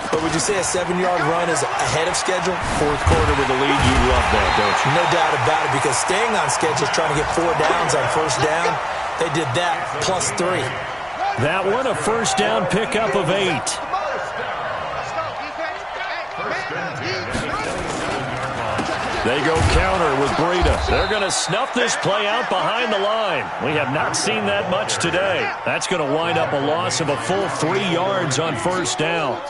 But would you say a 7-yard run is ahead of schedule? Fourth quarter with the lead, you love that, don't you? No doubt about it, because staying on schedule is trying to get 4 downs on first down. They did that plus 3. That one, a first down pickup of 8. They go counter with Breida. They're going to snuff this play out behind the line. We have not seen that much today. That's going to wind up a loss of a full 3 yards on first down.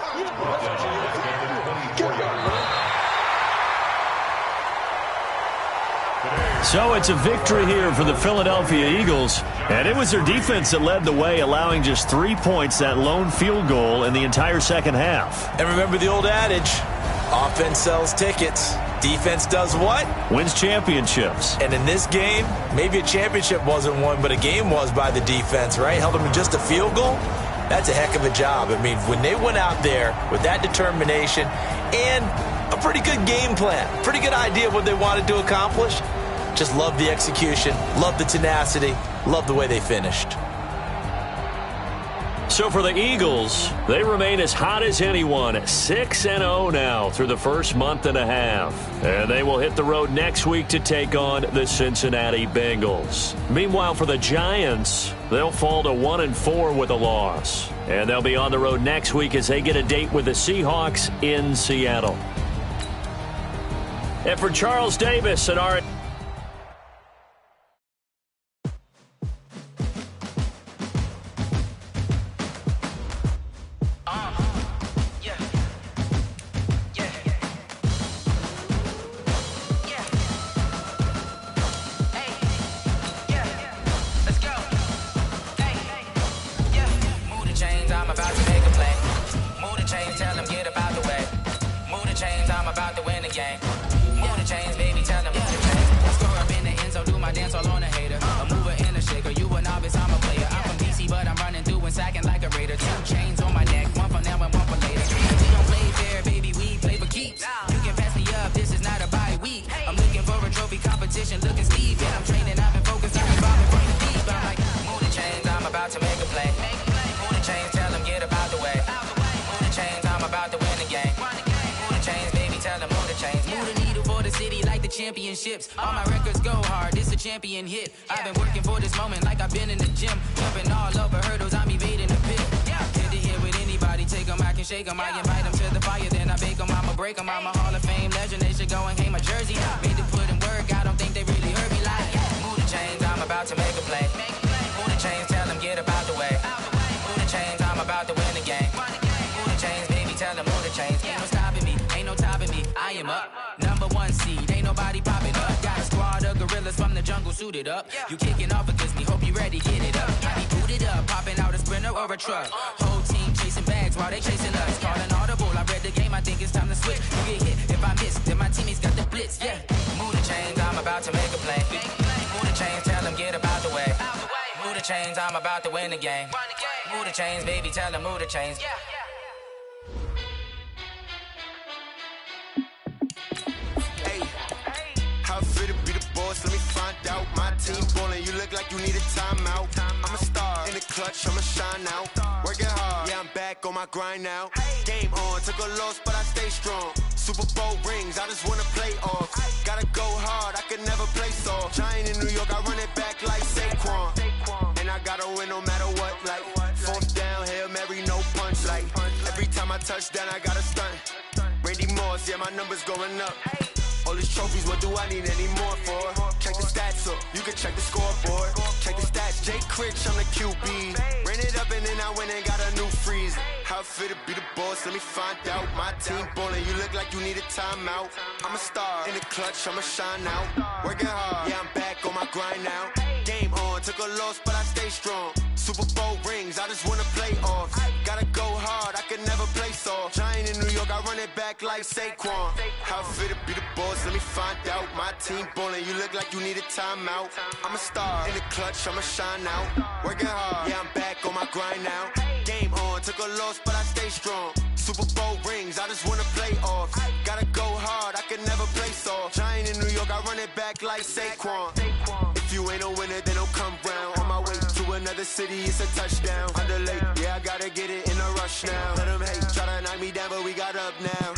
So it's a victory here for the Philadelphia Eagles, and it was their defense that led the way, allowing just 3 points, that lone field goal in the entire second half. And remember the old adage, offense sells tickets. Defense does what? Wins championships. And in this game, maybe a championship wasn't won, but a game was by the defense, right? Held them to just a field goal. That's a heck of a job. I mean, when they went out there with that determination and a pretty good game plan, pretty good idea of what they wanted to accomplish, just love the execution, love the tenacity, love the way they finished. So for the Eagles, they remain as hot as anyone, 6-0 now through the first month and a half. And they will hit the road next week to take on the Cincinnati Bengals. Meanwhile, for the Giants, they'll fall to 1-4 with a loss. And they'll be on the road next week as they get a date with the Seahawks in Seattle. And for Charles Davis and our... championships. All my records go hard, this a champion hit. I've been working for this moment like I've been in the gym. Jumping all over hurdles, I'm evading the pit. Head to head with anybody, take them, I can shake them. I invite them to the fire, then I bake them, I'ma break them. I'm a Hall of Fame legend, they should go and hang my jersey. Made to put in work, I don't think they really heard me like. Move the chains, I'm about to make a play. Move the chains, tell them get about the way. Move the chains, I'm about to win the game. Move the chains, baby, tell them move the chains. Ain't no stopping me, ain't no topping me, I am up. #1 seed, ain't nobody popping up. Got a squad of gorillas from the jungle suited up. You kicking off against me, hope you ready, get it up. I be booted up, popping out a sprinter or a truck. Whole team chasing bags while they chasing us. Calling audible, I read the game, I think it's time to switch. You get hit, if I miss, then my teammates got the blitz, yeah. Move the chains, I'm about to make a play. Move the chains, tell them get about the way. Move the chains, I'm about to win the game. Move the chains, baby, tell them move the chains. How fit to be the boss, let me find out. My team ballin', you look like you need a timeout. I'm a star, in the clutch, I'ma shine out. Working hard, yeah, I'm back on my grind now. Game on, took a loss, but I stay strong. Super Bowl rings, I just wanna play off. Gotta go hard, I can never play soft. Giant in New York, I run it back like Saquon. And I gotta win no matter what, like 4th down, Hail Mary, no punch. Like every time I touch down, I gotta stunt. Randy Moss, yeah, my numbers going up. All these trophies, what do I need any more for? Check the stats up, you can check the scoreboard. Check the stats, J. Critch, I'm the QB. Ran it up and then I went and got a new freezer. How it feel to be the boss, let me find out. My team ballin', you look like you need a timeout. I'm a star in the clutch, I'ma shine out. Working hard, yeah, I'm back on my grind now. Game on, took a loss, but I stay strong. Super Bowl rings, I just wanna play off. Gotta go hard, I can never play soft. Giant in New York, I run it back like Saquon. How it feel to be the boss, let me find out. My team ballin', you look like you need a timeout. I'm a star in the clutch, I'ma shine out. Working hard, yeah, I'm back on my grind now. Game on, took a loss, but I stay strong. Super Bowl rings, I just wanna play off. Gotta go hard, I can never play soft. Giant in New York, I run it back like Saquon. If you ain't a winner, then don't come round. On my way to another city, it's a touchdown. Underlay, yeah, I gotta get it in a rush now. Let them hate, try to knock me down, but we got up now.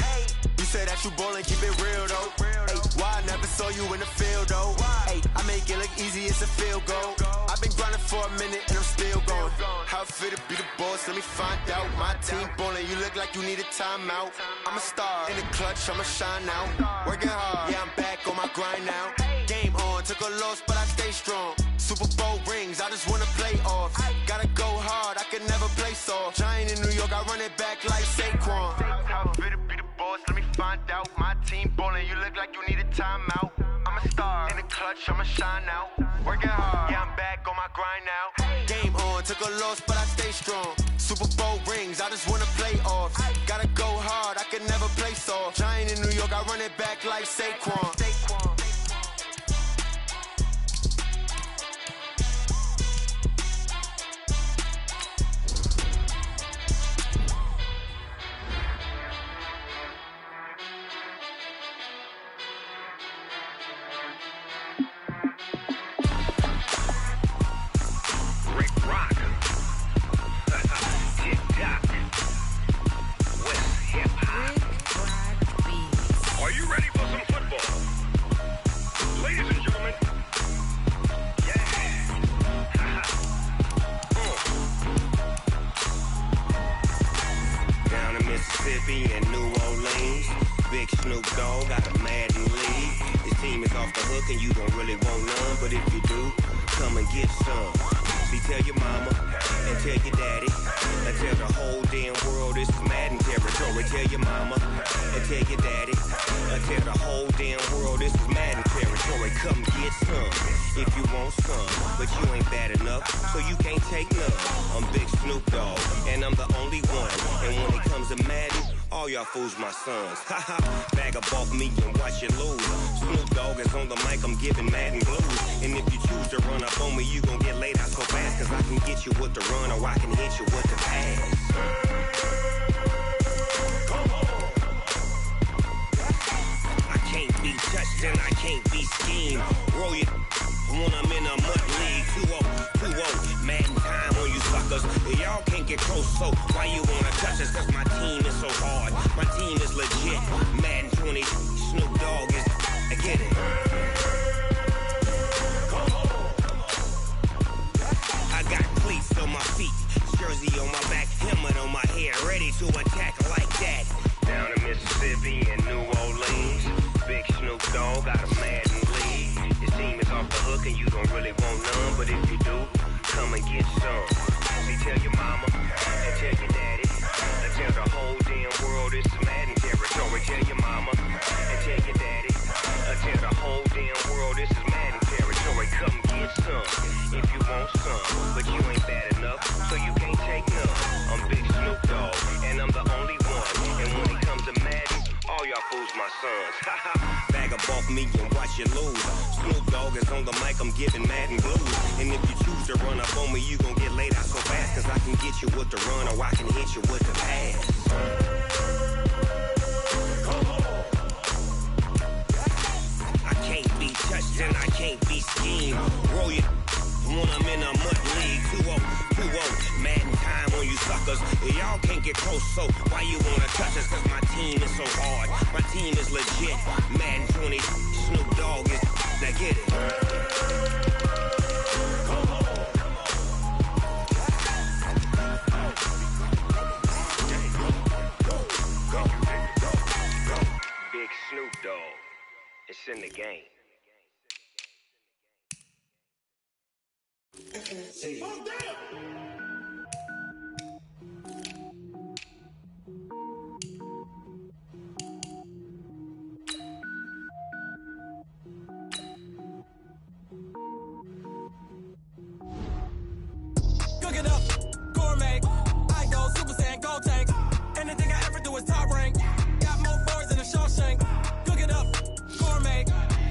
You say that you ballin', keep it real though. Hey, why I never saw you in the field though? Hey, I make it look easy, it's a field goal. I've been grinding for a minute and I'm still going. How it feel to be the boss, let me find out. My team ballin', you look like you need a timeout. I'm a star in the clutch, I'ma shine out. Working hard, yeah, I'm back on my grind now. Game on, took a loss, but I stay strong. Super Bowl rings, I just wanna play off. Gotta go hard, I can never play soft. Giant in New York, I run it back like Saquon. How it feel to be the boss, let me find out. My team ballin', you look like you need a timeout. I'm a star in the clutch, I'ma shine out. Working hard, yeah, I'm back on my grind now. Game on, took a loss, but I stay strong. Super Bowl rings, I just wanna play off. Gotta go hard, I can never play soft. Giant in New York, I run it back like Saquon. And New Orleans, Big Snoop Dogg got a Madden league. His team is off the hook and you don't really want none, but if you do, come and get some. See, tell your mama and tell your daddy and tell the whole damn world this is Madden territory. Tell your mama and tell your daddy and tell the whole damn world this is Madden territory. Come get some if you want some, but you ain't bad enough, so you can't take none. I'm Big Snoop Dogg and I'm the only one, and when it comes to Madden, all y'all fools my sons. Haha, bag up off me and watch you lose. Snoop Dogg is on the mic, I'm giving Madden blues. And if you choose to run up on me, you gon' get laid out so fast, cause I can get you with the run or I can hit you with the pass. I can't be touched and I can't be schemed. Roll you when I'm in a mud league. 2-0, Madden time on you suckers. Y'all can't get close, so why you wanna touch us? Cause my team is so hard, my team is legit. Madden 20, Snoop Dogg is, I get it. I got cleats on my feet, jersey on my back, helmet on my head, ready to attack like that. Down in Mississippi and New Orleans, Big Snoop Dogg got a Madden league. Your team is off the hook and you don't really want none, but if you do, come and get some. See, tell your mama and tell your daddy and tell the whole damn world this is Madden territory. Tell your mama and tell your daddy and tell the whole damn world this is Madden territory. Come get some if you want some, but you ain't bad enough, so you can't take none. I'm Big Snoop Dogg and I'm the only one, and when it comes to Madden, all y'all fools my sons. Bag up off me and watch you lose. Snoop Dogg is on the mic, I'm giving Madden blues. And if you choose to run up on me, you gon' get laid out so fast, cause I can get you with the run or I can hit you with the pass. I can't be touched and I can't be schemed. Roll you when I'm in a mud league. 2-0, Madden time on you suckers. Y'all can't get close, so why you wanna touch us? Cause my team is so hard, my team is legit. Madden 20, Snoop Dogg is, now get it. Big Snoop Dogg, it's in the game. Cook it up, gourmet. I go Super Saiyan, gold tank. Anything I ever do is top rank. Got more boards than a Shawshank. Cook it up, gourmet.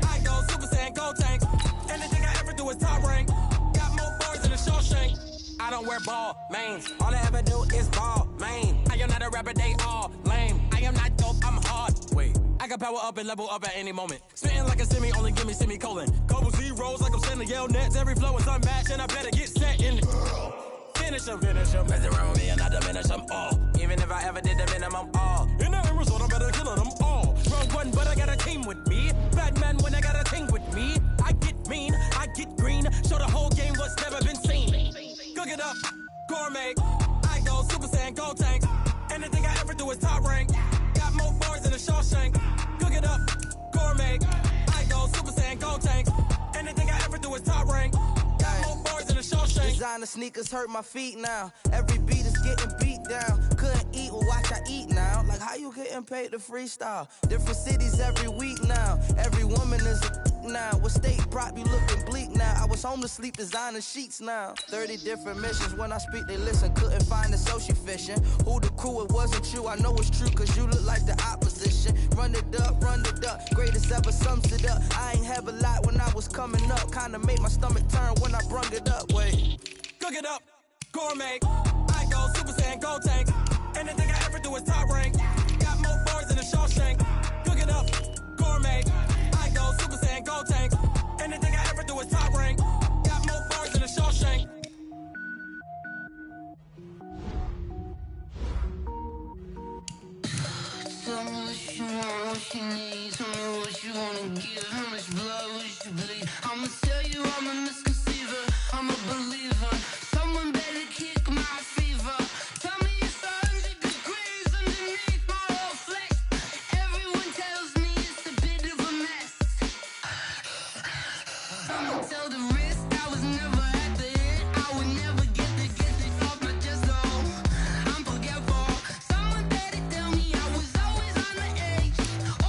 I go Super Saiyan, gold tank. Anything I ever do is top rank. Got more boards than a Shawshank. I don't wear ball mains. All I ever do is ball main. I am not a rapper, they all lame. I am not dope, I'm hard. Wait, I can power up and level up at any moment. Spitting like a semi, only give me semicolon. Couple zeros like I'm sending yell nets. Every flow is unmatched and I better get set in. Finish them. Mess around with me and I diminish them all. Even if I ever did the minimum all. In the end result, I'm better killing them all. Wrong one, but I got a team with me. Bad man when I got a team with me. I get mean, I get green. Show the whole game what's never been seen. Cook it up, gourmet. I go Super Saiyan, gold tank. Anything I ever do is top rank. Got more bars than a Shawshank. Cook it up, gourmet. I go Super Saiyan, gold tank. Anything I ever do is top rank. Got more bars than a Shawshank. Designer sneakers hurt my feet now. Every beat is getting beat down. Couldn't eat, well watch I eat now. Like how you getting paid to freestyle? Different cities every week now. Every woman is a now. What state brought me looking bleak now? I was home to sleep designing sheets now. 30 different missions. When I speak they listen. Couldn't find the social fishing. Who the crew, it wasn't you. I know it's true cause you look like the opposition. Run it up. Greatest ever sums it up. I ain't have a lot when I was coming up. Kinda made my stomach turn when I brung it up. Wait. Cook it up, gourmet. I go Super Saiyan, gold tank. Anything I ever do is top rank. Got more bars than a Shawshank. Cook it up, gourmet. I go Super Saiyan, gold tank. Anything I ever do is top rank. Got more bars than a Shawshank. Tell me what you want, what you need. Tell me what you wanna give. How much blood would you bleed? I'ma tell you I'm a misconceiver. I'm a believer. Someone better kick my fever. Tell me it's 100 degrees underneath my whole flesh. Everyone tells me it's a bit of a mess. I'ma tell the risk I was never at the end. I would never get it off my chest though. I'm forgetful. Someone better tell me I was always on the edge.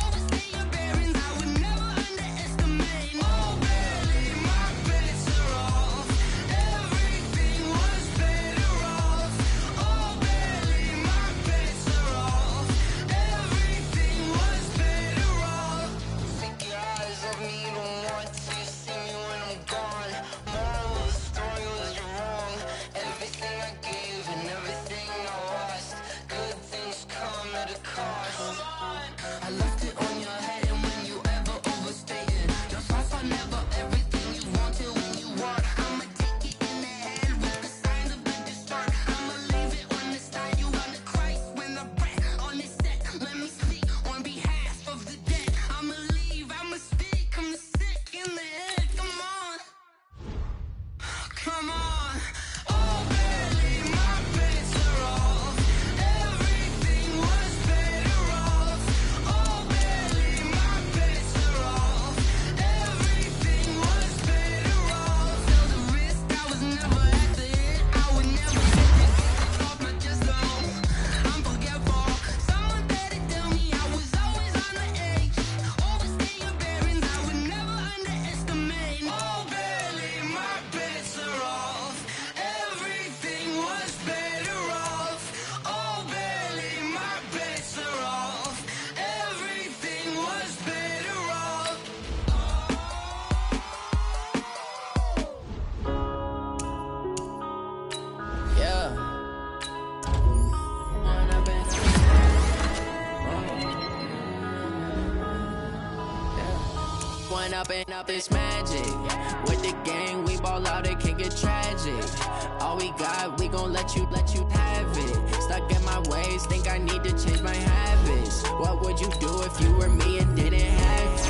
Overstay your bearings, I would never underestimate. Oh barely, my bets are off. Everything was better off. Oh barely, my bets are off. Everything was better off. Take your eyes off me, you don't want to see me when I'm gone. Moral of the story was you're wrong. Everything I gave and everything I lost. Good things come at a cost. I left it on your head and when you ever overstay it. Your thoughts are never everything you wanted when you want. I'ma take it in the head with the signs of the distort. I'ma leave it on the side. You wanna Christ when I breath on this set. Let me speak on behalf of the dead. I'ma leave, I'ma speak. I'm sick in the head. Come on. Come on. Oh, barely, my bets are off. Everything was better off. Oh, barely, my bets are off. Everything was better off. Feel the risk, I was never at the end. I would never get it off my chest though. I'm forgetful. Someone better tell me I was always on the edge. Overstay your bearings, I would never underestimate. Oh, barely, my bets are off. Everything was better off. Oh, barely, my bets are off. Everything was better off. Yeah. One up and up, it's magic. With the gang, we ball out, it can get tragic. All we got, we gon' let you have it. Stuck in my ways, think I need to change my habits. What would you do if you were me and didn't have it?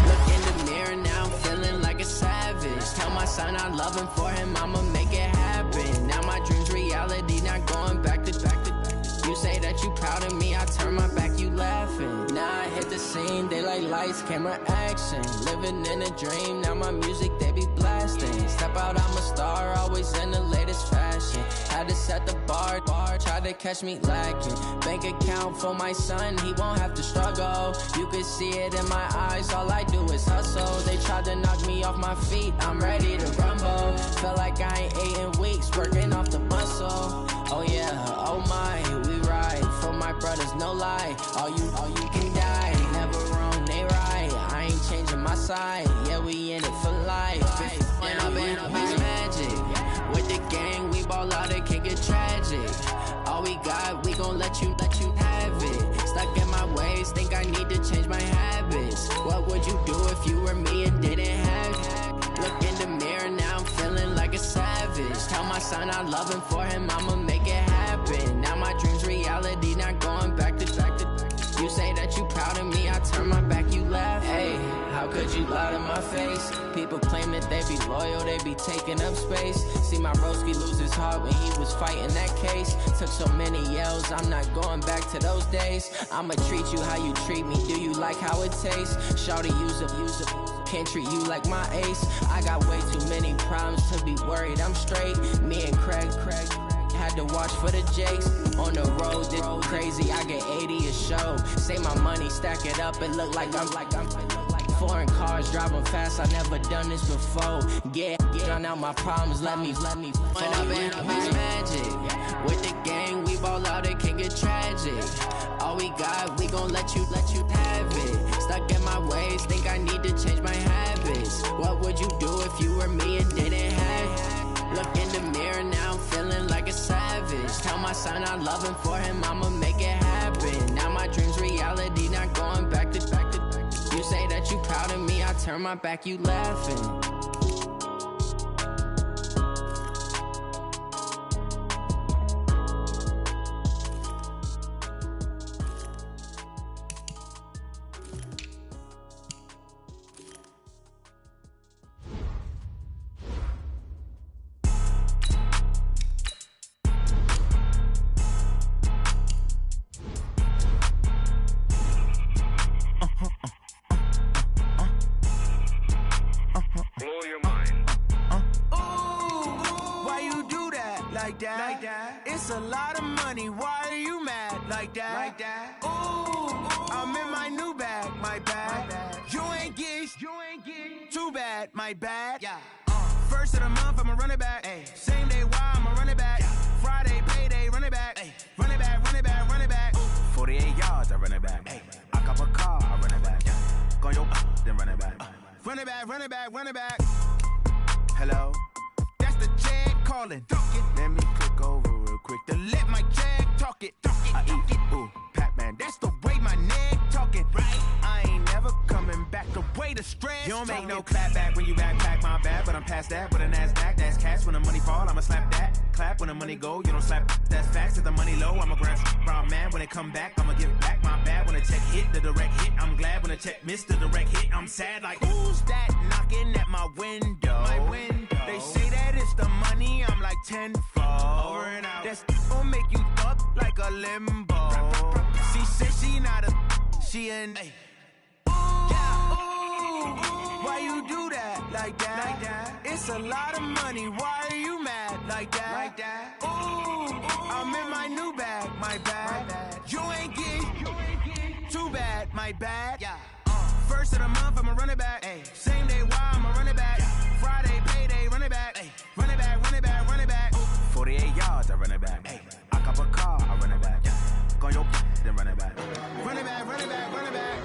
Look in the mirror, now I'm feeling like a savage. Tell my son I love him, for him I'ma make it happen. Now my dream's reality, not going back to You say that you proud of me, I turn my back, you laughing. Now I hit the scene, they like lights, camera action. Living in a dream, now my music they be blasting. Step out, I'm a star, always in the latest fashion. Had to set the bar, try to catch me lacking. Bank account for my son, he won't have to struggle. You can see it in my eyes, all I do is hustle. They tried to knock me off my feet, I'm ready to rumble. Feel like I ain't ate in weeks, working off the muscle. Oh yeah, oh my, we ride for my brothers, no lie. All you can die, never wrong, they right. I ain't changing my side, yeah, we in it for life. When I've been magic, with the gang, we ball out, it can get tragic. All we got, we gon' let you have it. Stuck in my ways, think I need to change my habits. What would you do if you were me and didn't have it? Look in the mirror, now I'm feeling like a savage. Tell my son I love him, for him I'ma make it happen. Now my dream's reality, not going back to. You say that you proud of me, I turn my back, you laugh. Hey, how could you lie to my face? People claim that they be loyal, they be taking up space. See my broski lose his heart when he was fighting that case. Took so many yells, I'm not going back to those days. I'ma treat you how you treat me, do you like how it tastes? Shawty, use a can't treat you like my ace. I got way too many problems to be worried, I'm straight. Me and Craig had to watch for the Jakes. On the road, this crazy, I get 80 a show. Say my money, stack it up, it look like I'm foreign cars, driving fast, I never done this before. Get on out my problems, let me When I've been magic, with the gang, we ball out, it can get tragic. All we got, we gon' let you have it. Stuck in my ways, think I need to change my habits. What would you do if you were me and didn't have it? Look in the mirror, now I'm feeling like a savage. Tell my son I love him, for him I'ma make it happen. Now my dream's reality, not going back to. You say that you proud of me, I turn my back, you laughing. It's a lot of money, why are you mad like that? Ooh, I'm in my new bag, my bad. You ain't get too bad, my bad. Yeah. First of the month, I'ma run it back. Ay. Same day, why I'ma run it back. Friday, payday, run it back. Ay. Run it back, run it back, run it back. 48 yards, I run it back. Ay. I cop a car, I run it back. Go your then run it back. Run it back, run it back, run it back. Hello? That's the jag calling. Let me click over real quick to let my jag talk it. I eat, ooh, Pac-Man, that's the way my neck talking. Right? I ain't never coming back the way the stress. You don't make no clap back when you backpack my bad, but I'm past that with a NASDAQ. That's cash when the money fall, I'ma slap that. Clap when the money go, you don't slap. That's facts. If the money low, I'ma grab brown man. When it come back, I'ma give back my bad. When the check hit, the direct hit. I'm glad when the check missed the direct hit. I'm sad like, who's that knocking at my window? My window. They say that it's the money, I'm like tenfold. Over and out. That's gon' make you up like a limbo. She said she not a, she an. Ay. Why you do that like that? It's a lot of money, why are you mad like that? Ooh, I'm in my new bag, my bad. You ain't get too bad, my bad. Yeah. First of the month, I'ma run it back. Ay. Same day, why I'ma run it back. Friday, payday, run it back. Ay. Run it back, run it back, run it back. 48 yards, I run it back. Ay. I cop a car, I run it back. Go your then run it back. Run it back, run it back, run it back.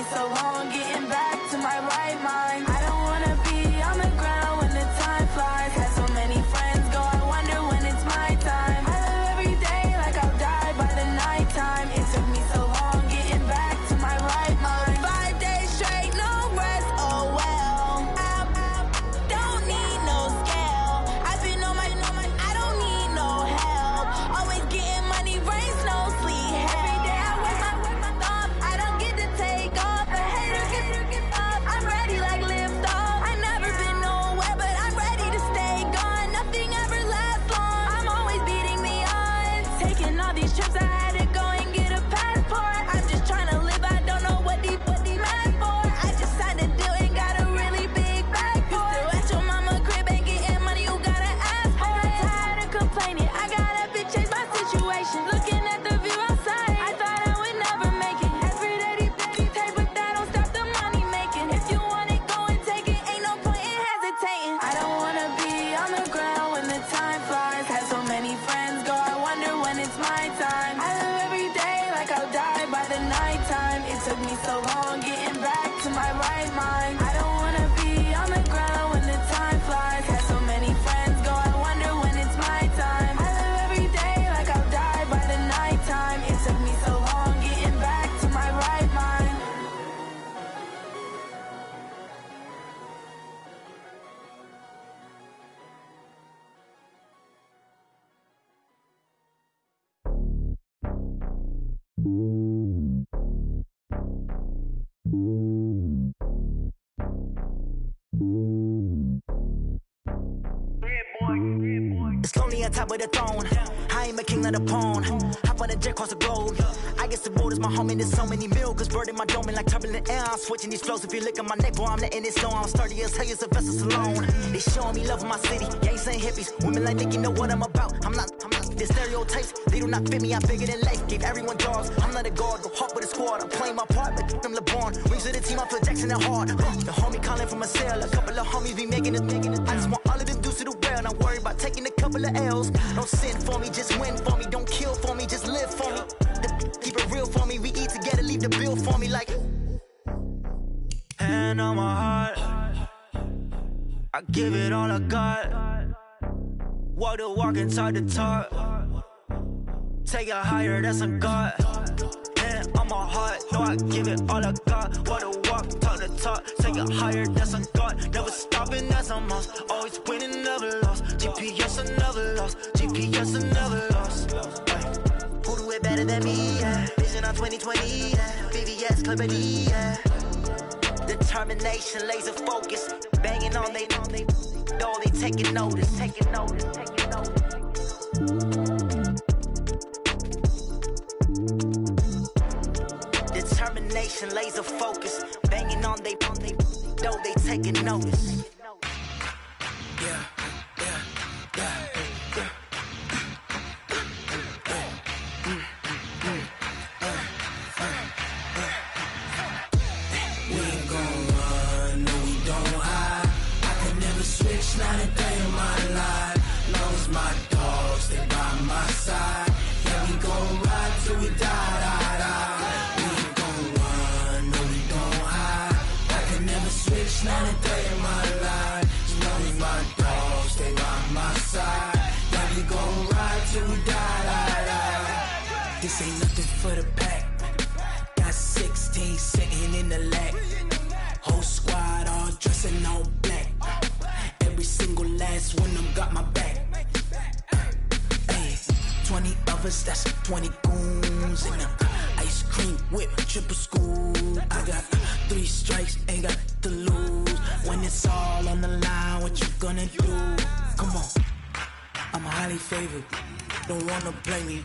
so long getting back to my right mind. I don't wanna be on the ground when the time flies. Had so many friends go, I wonder when it's my time. I live every day like I'll die by the nighttime. It took me so long getting back to my right mind. 5 days straight, no rest, oh well. Don't need no scale. I've been on my, I don't need no help. Always getting money, rains, no sleep. Every day I work my thumb. I don't get to take off. The haters get off. I'm ready like lift off. I never been nowhere, but I'm ready to stay gone. Nothing ever lasts long. I'm always beating the odds. Taking all these trips, I had to go and get a passport. I'm just trying to live. I don't know what the mad for. I just signed a deal and got a really big bag for it. Still at your mama crib and getting money, you gotta ask for it. I'm tired of complaining. I gotta bitch change my situation. Looking at the view outside, I thought I would never make it. Every day they take, but that don't stop the money making. If you want it, go and take it. Ain't no point in hesitating. I don't wanna be on the ground when the time flies. Had so many friends go, I wonder when it's my time. I live every day like I'll die by the nighttime. It took me so long getting back to my right mind. I don't wanna be on the ground when the time flies. Had so many friends go, I wonder when it's my time. I live every day like I'll die by the nighttime. It took me so long getting back to my right mind. It's lonely on top of the throne. I am a king of the pawn. Hop on a jet across the globe. I guess the road is my home and there's so many milk. Bird in my dome and like turbulent air. I'm switching these flows. If you look at my neck, boy, I'm letting it slow. I'm sturdy as hell, as a vessel alone. They showing me love in my city. Gangs and hippies. Women like Nick, you know what I'm about. I'm not the stereotypes. They do not fit me. I'm bigger than life. Gave everyone jobs. I'm not a guard. Go hard with a squad. I'm playing my part, but them LeBron. Rings to the team. I feel Jackson and hard. The homie calling from a cell. A couple of homies be making it. I just want all of them dudes to the well. Not worry about taking a couple of L's. Don't sin for me, just win for me. Don't kill for me, just live for me. Keep it real for me. We eat together, leave the bill for me like. Hand on my heart, I give it all I got. Walk the walk and talk the talk. Take it higher, that's a God. Hand on my heart, no, I give it all I got. Walk the walk, talk the talk. Take it higher, that's a God. Never stopping, that's a must. Always winning, never lost. GPS, I never lost. GPS, I never lost. Who do it better than me? Yeah. Vision on 2020. Yeah. VVS, Clippity. Yeah. Determination, laser focus. Banging on they know they taking notice. Taking notice. Taking notice. Determination, laser focus. Banging on they know they taking notice. Yeah. Not a day in my life. Long as my dogs stay by my side. Yeah, we gon' ride till we die. We ain't gon' run, no, we don't hide. I can never switch, not a day in my life. As long as my dogs stay by my side. Yeah, we gon' ride till we die. This ain't nothing for the pack. Got 16 sitting in the lag. Whole squad all dressing all black. Every single last one of them got my back. Hey, 20 of us, that's 20 goons. And ice cream whip, triple scoop. I got 3 strikes, ain't got to lose. When it's all on the line, what you gonna do? Come on, I'm highly favored. Don't wanna play me,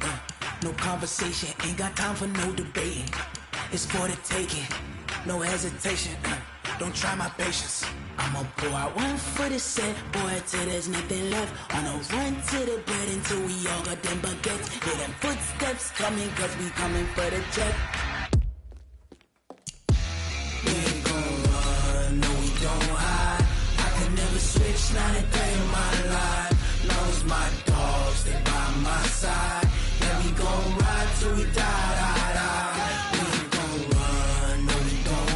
no conversation. Ain't got time for no debating. It's for the taking, no hesitation. Don't try my patience. I'ma pour out one for the set, boy, till there's nothing left. On a run to the bread until we all got them baguettes. Hear them footsteps coming, cause we coming for the jet. We ain't gon' run, no, we don't hide. I can never switch, not a day in my life. Long as my dogs stay by my side. Yeah, we gon' ride till we die. We ain't gon' run, no, we don't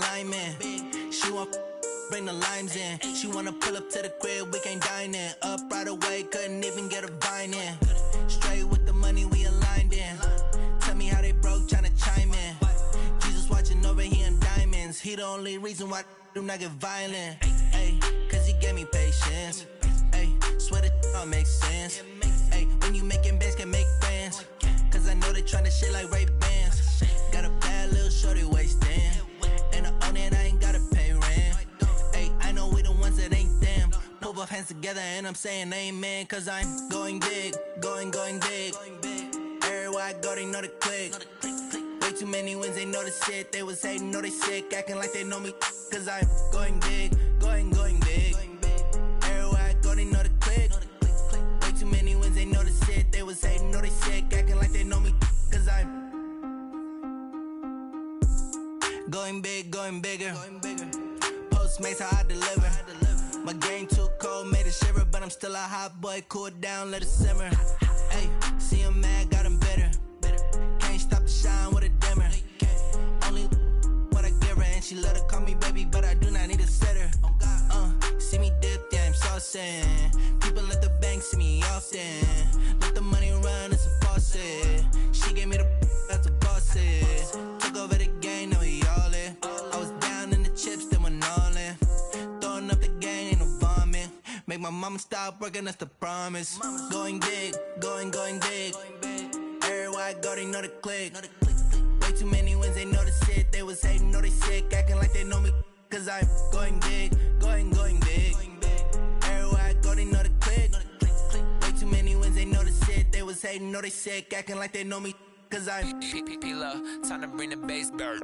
lineman. She want bring the limes in. She wanna pull up to the crib, we can't dine in. Up right away, couldn't even get a vine in. Straight with the money we aligned in. Tell me how they broke, tryna chime in. Jesus watching over here in diamonds. He the only reason why I do not get violent. Ay, cause he gave me patience. Ay, swear that all makes sense. Ay, when you making bands, can make friends. Cause I know they tryna shit like Ray-Bans. Got a bad little shorty wasting. And I own it, I ain't gotta pay rent. Ay, I know we the ones that ain't them. Pull both hands together and I'm saying amen. Cause I'm going big, going big. Everywhere I go, they know the click. Way too many wins, they know the shit. They was hating, know they sick, acting like they know me. Cause I'm going big, going big. Everywhere I go, they know the click. Way too many wins, they know the shit. They was hating, know they sick, acting like they know me. Cause I'm going big, going bigger. Postmates, how I deliver. My game too cold, made it shiver. But I'm still a hot boy, cool it down, let it simmer. Hey, see him mad, got him bitter. Can't stop the shine with a dimmer. Only what I give her, and she let her call me baby, but I do not need a sitter. See me dip, yeah, I'm saucing. People at the bank see me often. Let the money run, it's a faucet. She gave me the that's a faucet. Took over the game, now we all in. I was down in the chips, then went all in. Throwing up the gang, ain't no vomit. Make my mama stop working, that's the promise. Going big, going big. Everywhere I go, they know the click. Way too many wins, they know the shit. They was hating, know they sick, acting like they know me. Cause I'm going big, going big. Everywhere I go, they know the click. Way too many wins, they know the shit. They was hating, know they sick, acting like they know me. Cause I'm P-P-P-Love, time to bring the bass bird.